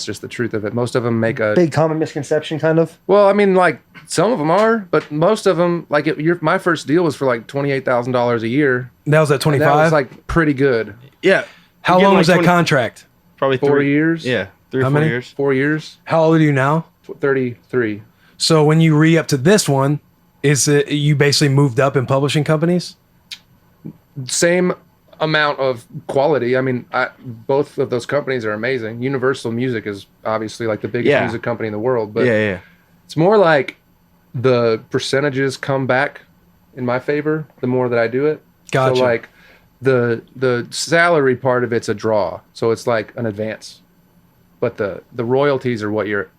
just the truth of it. Most of them make a Big common misconception, kind of. well, I mean, like some of them are, but most of them, like my first deal was for like $28,000 a year. That was at And 25. that was like pretty good. Yeah. How You get long like was that 20 contract? Probably 4 years. Yeah, 3 or How 4 many? years. 4 years. How old are you now? 33. So when you re-up to this one, is it you basically moved up in publishing companies? Same amount of quality. I mean, both of those companies are amazing. Universal Music is obviously like the biggest Yeah. music company in the world, but Yeah. it's more like the percentages come back in my favor the more that I do it. Gotcha. So like the salary part of it's a draw, so it's like an advance, but the royalties are what you're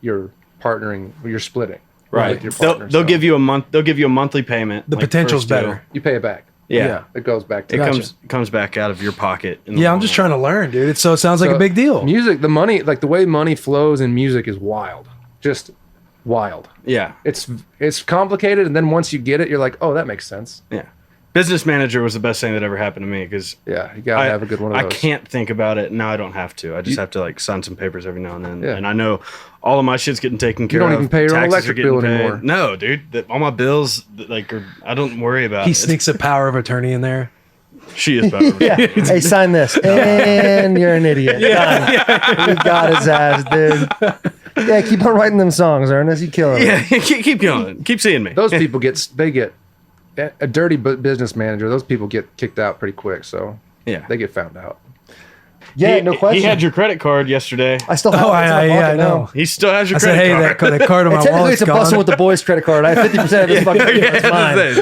partnering, you're splitting. Right. with your They'll partner, they'll so give you a month. They'll give you a monthly payment. The like potential's first deal. better. You pay it back. Yeah. It goes back to It Gotcha. comes back out of your pocket. in the Yeah, I'm long just run. trying to learn, dude. So it sounds like a So, big deal. Music, the money, like the way money flows in music is wild. Just wild. Yeah. It's complicated, and then once you get it, you're like, oh, that makes sense. Yeah. Business Manager was the best thing that ever happened to me because Yeah, you gotta have a good one of those. I can't think about it. Now I don't have to. I just have to like sign some papers every now and then. Yeah. And I know all of my shit's getting taken care of. don't even pay your own Taxes electric are getting bill paid. anymore. No, dude. All my bills, I don't worry about He it. sneaks a power of attorney in there. She is better. Yeah. Hey, sign this, and you're an idiot. Done. You got his ass, dude. Yeah, keep on writing them songs, Ernest. You killing it. Yeah, keep going. Keep seeing me. Those people get a dirty business manager. Those people get kicked out pretty quick, so Yeah. they get found out. Yeah, no question. He had your credit card yesterday. I still have Oh, it. It's in my yeah, I pocket now. know. He still has your I said, credit hey, card. that card on my Technically, wallet's it's a Bussin gone. with the boys credit card. I have 50% of this fucking thing. Yeah, It's that's what mine. I'm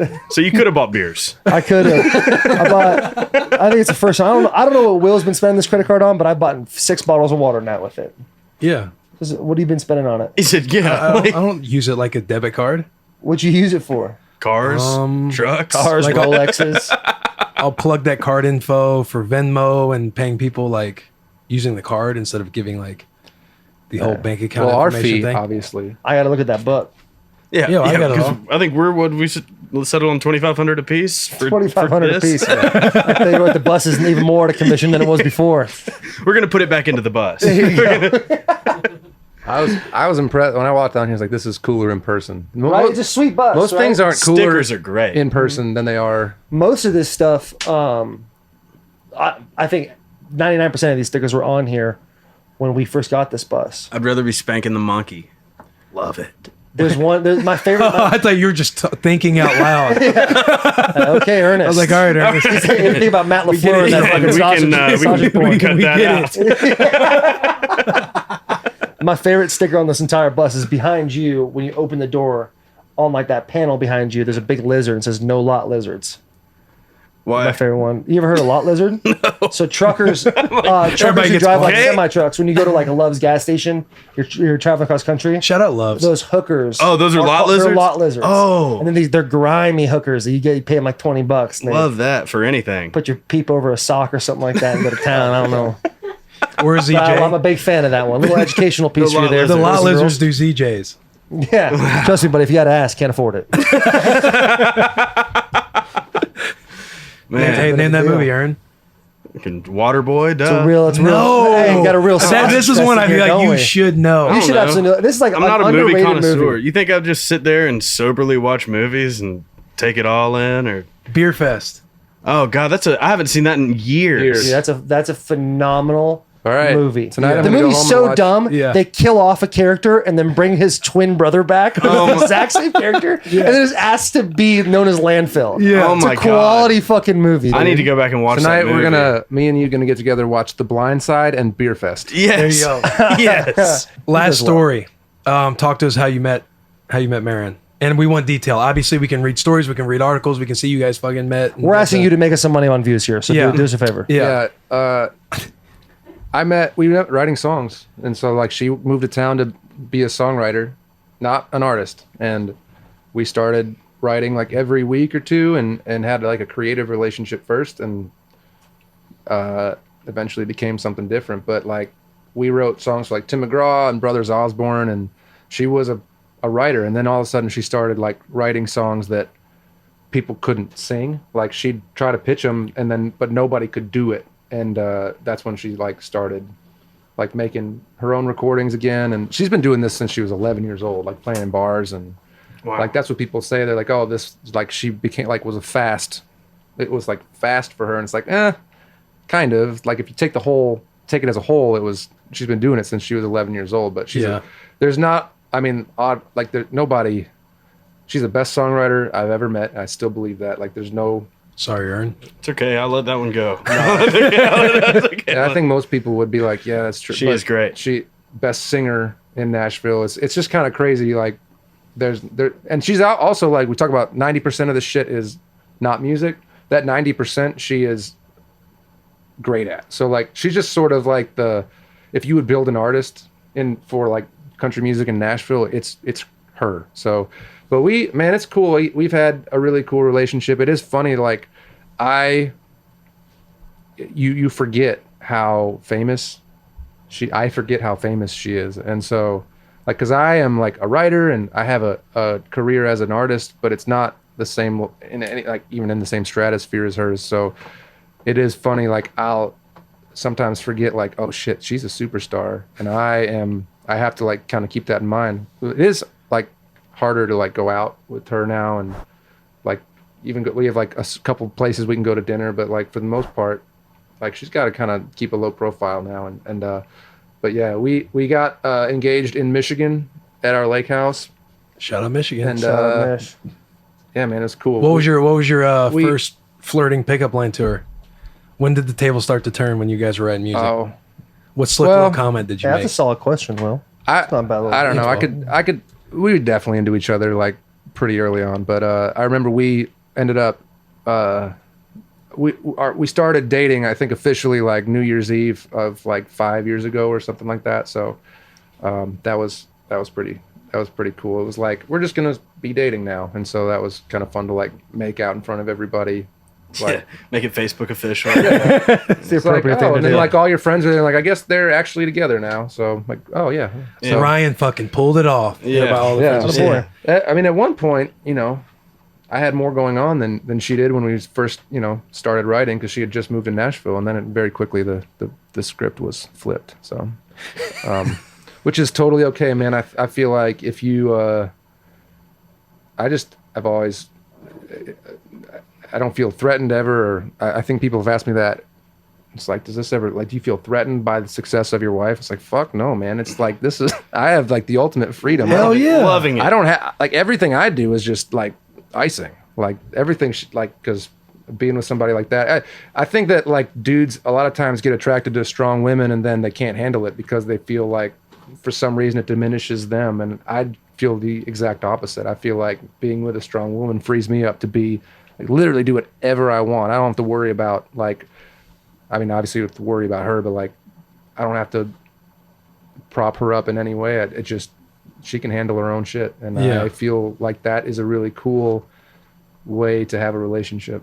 saying, yeah. So you could have bought beers. I could have. I think it's the first time. I don't know what Will's been spending this credit card on, but I bought 6 bottles of water now with it. Yeah. What have you been spending on it? He said, I yeah. don't, I don't use it like a debit card. What'd you use it for? Cars, trucks. Cars, Like Rolexes. I'll plug that card info for Venmo and paying people like using the card instead of giving like the whole bank account Well, our information fee, thing. obviously. I got to look at that book. Yeah, Yeah, I got it 'cause all. I think we settled on $2,500 a piece for 2,500 a for this. piece. I tell you what, the bus is even more to commission than it was before. We're gonna put it back into the bus. I was impressed when I walked down here. I was like, "This is cooler in person." Right? It's a sweet bus. Most right? things aren't cooler Stickers are great. in person than they are. Most of this stuff, I think 99% of these stickers were on here when we first got this bus. I'd rather be spanking the monkey. Love it. There's my favorite. I thought you were just thinking out loud. Okay, Ernest. I was like, all right, Ernest. Anything about Matt LaFleur and that fucking sausage porn. cut that out. My favorite sticker on this entire bus is behind you when you open the door. On like that panel behind you, there's a big lizard and says "No lot lizards." Why? My favorite one. You ever heard of lot lizard? No. So truckers Everybody who gets drive like quiet. semi trucks. When you go to like a Love's gas station, you're traveling across country. Shout out Loves. Those hookers. Oh, those are lot They're lizards? lot lizards. Oh. and then they're grimy hookers that you pay them like $20. And they Love that for anything. put your peep over a sock or something like that and go to town. I don't know. Where's But I'm a ZJ? big fan of that one. Little educational piece The for you lot there. The lot boys and lizards do ZJs. girls. Yeah, trust me, but if you got to ask, can't afford it. Man, Hey, name that deal. movie, Aaron. Fucking Waterboy, duh. It's real. No, Hey, got a real. This is one I feel like you should know. You should know. absolutely know. This is like I'm an not a movie underrated connoisseur. movie. You think I'd just sit there and soberly watch movies and take it all in, or? Beer Fest. Oh God, I haven't seen that in years. Yeah, that's a phenomenal All right. movie. Tonight I'm the gonna go movie's home and so watch- dumb. Yeah. They kill off a character and then bring his twin brother back, the exact same character, and then is asked to be known as Landfill. Yeah. Oh It's my a quality fucking movie. I need dude. to go back and watch Tonight that movie. me and you gonna get together, watch The Blind Side and Beer Fest. Yes. There you go. Yes. Last does well. story. Talk to us how you met Maren. And we want detail. Obviously, we can read stories, we can read articles, we can see you guys fucking met. We're asking you to make us some money on views here, so Yeah. do us a favor. Yeah. We met writing songs, and so like she moved to town to be a songwriter, not an artist, and we started writing like every week or two, and had like a creative relationship first, and eventually became something different. But like we wrote songs for, like Tim McGraw and Brothers Osborne, and she was a writer, and then all of a sudden she started like writing songs that people couldn't sing. Like she'd try to pitch them, but nobody could do it. And that's when she like started like making her own recordings again. And she's been doing this since she was 11 years old, like playing in bars. And like, that's what people say. They're like, oh, this, like she became like, it was like fast for her. And it's like, kind of like if you take it as a whole, she's been doing it since she was 11 years old. But she's the best songwriter I've ever met. I still believe that. Like there's no, Sorry, Ern. It's okay. I'll let that one go. I think most people would be like, yeah, that's true. She But is great. She best singer in Nashville. It's just kind of crazy. Like and she's out also, like we talk about 90% of the shit is not music. That 90% she is great at. So like she's just sort of like if you would build an artist for like country music in Nashville, it's her. So but it's cool. We've had a really cool relationship. It is funny, like you forget how famous I forget how famous she is. And so like, cause I am like a writer and I have a career as an artist, but it's not the same even in the same stratosphere as hers. So it is funny. Like I'll sometimes forget like, oh shit, she's a superstar. And I have to like kind of keep that in mind. It is like harder to like go out with her now, and like we have like a couple places we can go to dinner, but like for the most part, like she's got to kind of keep a low profile now. But yeah, we got engaged in Michigan at our lake house. Shout out Michigan. And Mish. yeah, man, it's cool. what was your first flirting pickup line to her? When did the table start to turn when you guys were writing music? Oh, What slick little comment did you Yeah, make? that's a solid question, Will. It's not a bad little I don't know. intro. We were definitely into each other like pretty early on, but I remember we ended up we started dating, I think officially like New Year's Eve of like 5 years ago or something like that. So that was pretty cool. It was like, we're just gonna be dating now, and so that was kind of fun to like make out in front of everybody. Like, Make it Facebook official. It's the it's like, appropriate thing to and then do. like all your friends are there, like, I guess they're actually together now. So like, oh yeah. So Ryan fucking pulled it off. Yeah. By all the Yeah. friends. Attaboy. I mean, at one point, I had more going on than she did when we first, started writing, because she had just moved to Nashville, and then very quickly the script was flipped. So, which is totally okay, man. I feel like if you, I've always, I don't feel threatened ever. Or I think people have asked me that. It's like, does this ever, like, do you feel threatened by the success of your wife? It's like, fuck no, man. It's like, I have like the ultimate freedom. Hell yeah. Loving it. I don't have, like, everything I do is just like icing. Like everything, because being with somebody like that, I think that like dudes a lot of times get attracted to strong women, and then they can't handle it because they feel like for some reason it diminishes them. And I feel the exact opposite. I feel like being with a strong woman frees me up to be, like, literally do whatever I want. I don't have to worry about, like, I mean, obviously you have to worry about her, but like, I don't have to prop her up in any way. She can handle her own shit. And Yeah. I feel like that is a really cool way to have a relationship.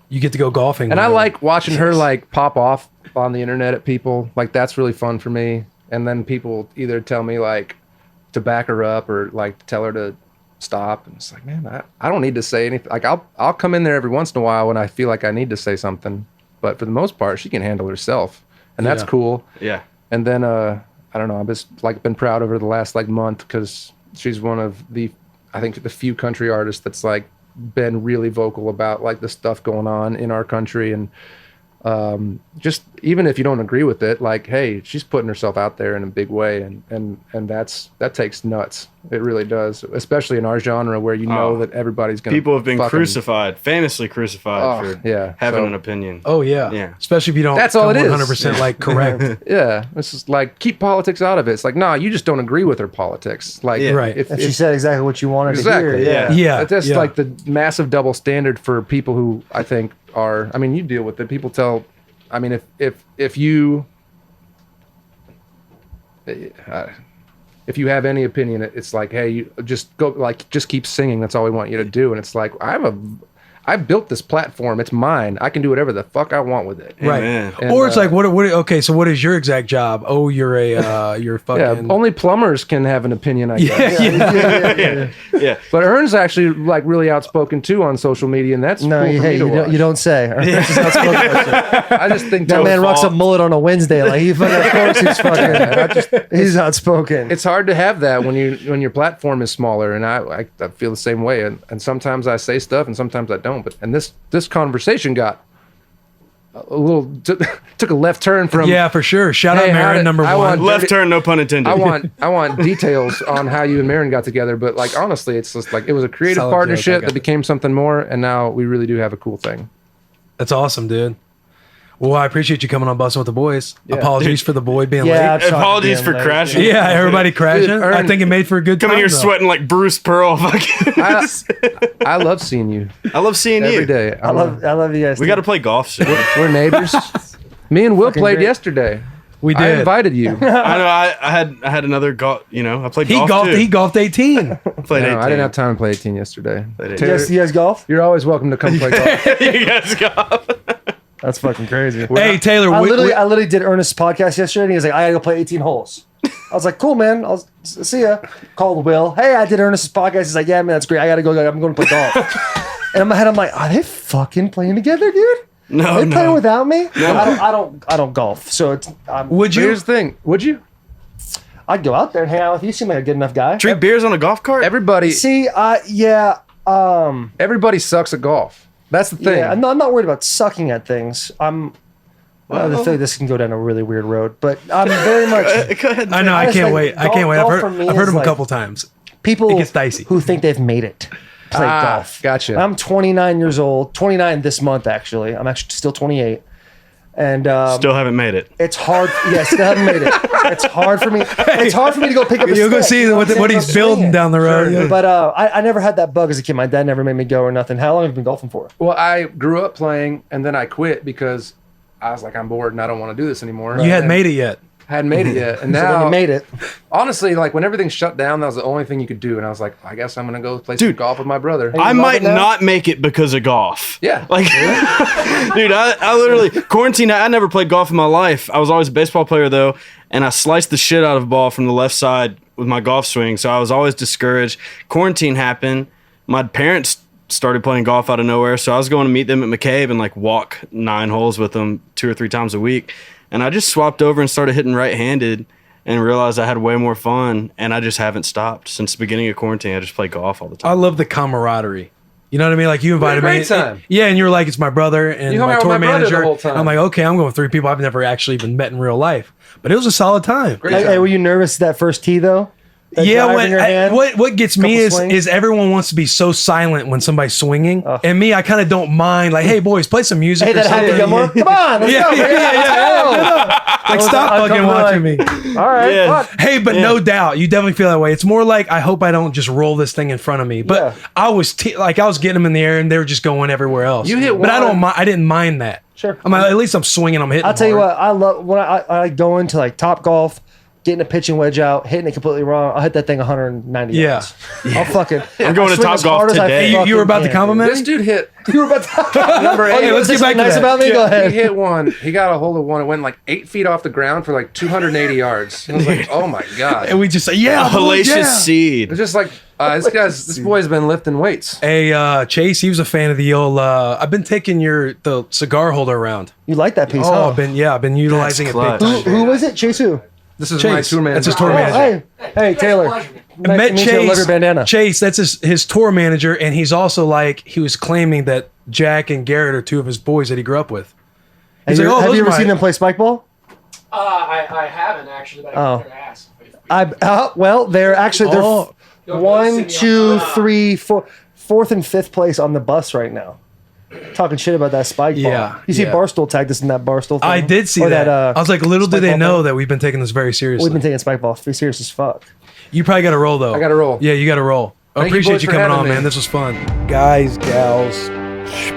You get to go golfing. And I with her. like watching her like pop off on the internet at people. Like, that's really fun for me. And then people either tell me like to back her up or like tell her to stop. And it's like, man, I don't need to say anything. Like, I'll come in there every once in a while when I feel like I need to say something. but for the most part, she can handle herself, and that's Yeah. cool. Yeah. And then I don't know, I've just like been proud of her the last like month because she's one of the, I think, the few country artists that's like been really vocal about like the stuff going on in our country, and just even if you don't agree with it, like, hey, she's putting herself out there in a big way, and that takes nuts. It really does, especially in our genre where you know that everybody's gonna. People have been fucking- crucified, famously crucified for yeah, having so- an opinion. Oh yeah. Yeah. Especially if you don't. That's all it is. 100% like correct. Yeah, it's just like keep politics out of it. It's like, nah, you just don't agree with her politics. Like, Yeah. Right. If she said exactly what you wanted Exactly. to hear. Yeah. Yeah. That's yeah. like the massive double standard for people who I think are. I mean, you deal with it. People tell. I mean, if you have any opinion, it's like, hey, you just go, like, just keep singing. That's all we want you to do. And it's like, I built this platform. It's mine. I can do whatever the fuck I want with it. Right. Amen. And, Or it's like, what? Okay, so what is your exact job? Oh, you're a you're Yeah, fucking. only plumbers can have an opinion, I guess. Yeah. Yeah. But Ern's actually like really outspoken too on social media, and that's No, cool for me to watch. you don't say. Ernest is not spoken about shit. I just think That man rocks a fault. mullet on a Wednesday. Like of course he's fucking. He's outspoken. it's hard to have that when your platform is smaller, and I feel the same way, and sometimes I say stuff and sometimes I don't, but and this conversation got a little took a left turn from yeah, for sure. Shout Hey, out how Maren, did- number I one. want- Left turn, no pun intended. I want details on how you and Maren got together, but like honestly, it's just like it was a creative Solid joke, I partnership got that it. became something more, and now we really do have a cool thing. That's awesome, dude. Well, I appreciate you coming on Bussin' with the Boys. Apologies for the boy being Yeah, late. I'm sorry Apologies being for late. crashing. Yeah, everybody crashing. Dude, I think it made for a good time. Coming here though. sweating like Bruce Pearl. Fucking. I love seeing you I love seeing you. every day. I love you guys. We got to play golf soon. We're neighbors. Me and Will played great. yesterday. We I did. invited you. I know. I had another golf. You know, I played He golf. golfed. Too. He golfed 18. played No, 18. I didn't have time to play 18 yesterday. Played 18. Taylor, You guys golf? you're always welcome to come play golf. You guys golf. That's fucking crazy. Hey Taylor, I we- literally did Ernest's podcast yesterday, and he was like, "I gotta go play 18 holes." I was like, "Cool, man. I'll see ya." Called Will. Hey, I did Ernest's podcast. He's like, "Yeah, man, that's great. I gotta go. I'm going to play golf." And in my head, I'm like, "Are they fucking playing together, dude? No, They playing no. without me? I don't golf. So it's would But you? here's the thing. Would you? I'd go out there and hang out with you. You seem like a good enough guy. Drink beers on a golf cart. Everybody See, yeah. everybody sucks at golf. That's the thing. Yeah, I'm not worried about sucking at things. I feel like this can go down a really weird road, but I'm very much Go ahead. I know. I just can't think wait. I golf- can't wait. golf for me I've heard is him a like- couple times. people It gets dicey. who think they've made it play golf. Gotcha. I'm 29 years old. 29 this month, actually. I'm actually still 28. And Still haven't made it. it's hard. Yeah, still haven't made it. It's hard for me. It's hard for me to go pick up a You'll go stick, see you know what, I'm saying? what Go he's swing building it. down the road. Yeah. But I never had that bug as a kid. My dad never made me go or nothing. How long have you been golfing for? Well, I grew up playing, and then I quit because I was like, I'm bored and I don't want to do this anymore. You hadn't And made it yet. hadn't made it yet, and So when now you made it. honestly, like when everything shut down, that was the only thing you could do. And I was like, I guess I'm gonna go play some Dude, golf with my brother. I love might it now? not make it because of golf. Yeah. Like, dude, I literally quarantine. I never played golf in my life. I was always a baseball player though, and I sliced the shit out of a ball from the left side with my golf swing. So I was always discouraged. Quarantine happened. My parents started playing golf out of nowhere, so I was going to meet them at McCabe and like walk 9 holes with them 2 or 3 times a week. And I just swapped over and started hitting right-handed and realized I had way more fun, and I just haven't stopped since the beginning of quarantine. I just play golf all the I time. love the camaraderie. You know what I mean? Like you invited me. great time. Yeah, and you're like, it's my brother and You hung my out with tour my brother the manager. whole time. I'm like, okay, I'm going with 3 people I've never actually even met in real life. But it was a solid time. Great Hey, time. hey, were you nervous that first tee though? That Yeah, drive in when, your hand? what gets me Couple is swings? is everyone wants to be so silent when somebody's swinging, and me, I kind of don't mind. Like, hey boys, play some music. Hey, or that Happy something. Gilmore. Come on, let's Yeah, go. yeah, man. yeah, Like, stop I'm fucking coming watching me. All right, Yeah. fuck. Hey, but no doubt, you definitely feel that way. It's more like I hope I don't just roll this thing in front of me. But Yeah. I was I was getting them in the air, and they were just going everywhere else. You hit but I one- don't mind. I didn't mind that. Sure. I'm like, at least I'm swinging. I'm hitting. I'll tell you hard. what, I love when I go into like Top Golf, getting a pitching wedge out, hitting it completely wrong. I'll hit that thing 190 yards. I'll fucking. I'm going to swing Top as Golf hard as I today. You were about to fucking compliment This me? dude hit You were about to. number 8. Okay, let's get back to nice that. about me. Go ahead. He hit one. He got a hold of one. It went like 8 feet off the ground for like 280 yards. I was like, oh my god. And we just say, yeah, A boys, hellacious yeah. seed. It's just like this boy's been lifting weights. Hey, Chase, he was a fan of the old. I've been taking the cigar holder around. You like that piece? Oh, huh? I've been utilizing it clutch. big time. Who was it? Chase who? This is Chase. my tour manager. That's his tour Oh, manager. hey, Taylor. Nice Met to meet you. I love your bandana. Chase, that's his tour manager, and he's also like he was claiming that Jack and Garrett are two of his boys that he grew up with. He's like, Have those you ever are my- seen them play spike ball? I haven't actually, but I can ask. Well, they're actually Oh. 1, 2, 3, 4, 4th and 5th place on the bus right now. Talking shit about that spike ball. Yeah, You see yeah. Barstool tagged us in that Barstool thing? I did see Or that. I was like, little do spike they ball know thing? that we've been taking this very seriously. We've been taking spike ball serious as fuck. You probably got to roll though. I gotta roll. Yeah, you got to roll. I Thank you appreciate boys you for coming having on, me. man. This was fun. Guys, gals,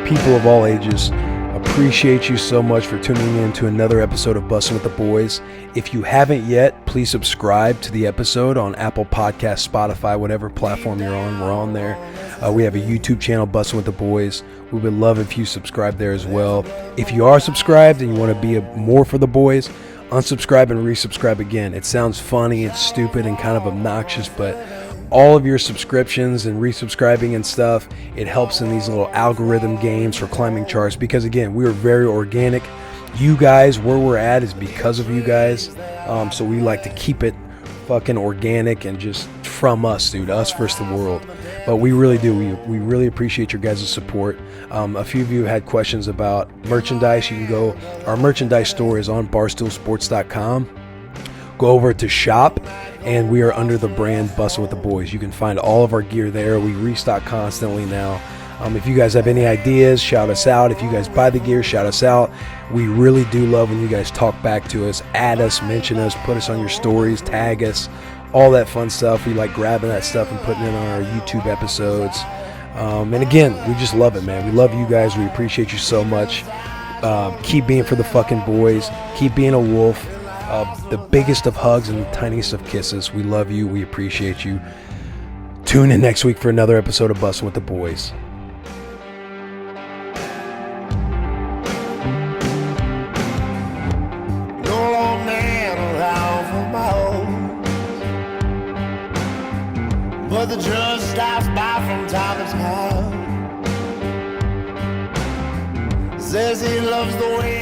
people of all ages, appreciate you so much for tuning in to another episode of Bussin' with the Boys. If you haven't yet, please subscribe to the episode on Apple Podcasts, Spotify, whatever platform you're on. We're on there. We have a YouTube channel, Bussin' with the Boys. We would love if you subscribe there as well. If you are subscribed and you want to be more for the boys, unsubscribe and resubscribe again. It sounds funny, it's stupid and kind of obnoxious, but all of your subscriptions and resubscribing and stuff, it helps in these little algorithm games for climbing charts because again, we are very organic. You guys, where we're at is because of you guys. So we like to keep it fucking organic and just from us, dude, us versus the world. But we really do. We really appreciate your guys' support. A few of you had questions about merchandise. You can go, our merchandise store is on barstoolsports.com. Go over to shop, and we are under the brand Bussin' with the Boys. You can find all of our gear there. We restock constantly now. If you guys have any ideas, shout us out. If you guys buy the gear, shout us out. We really do love when you guys talk back to us, add us, mention us, put us on your stories, tag us, all that fun stuff. We like grabbing that stuff and putting it on our YouTube episodes. And again, we just love it, man. We love you guys. We appreciate you so much. Keep being for the fucking boys. Keep being a wolf. The biggest of hugs and the tiniest of kisses. We love you. We appreciate you. Tune in next week for another episode of Bussin' with the Boys. No old man around for my own, but the judge stops by from time to time. Says he loves the way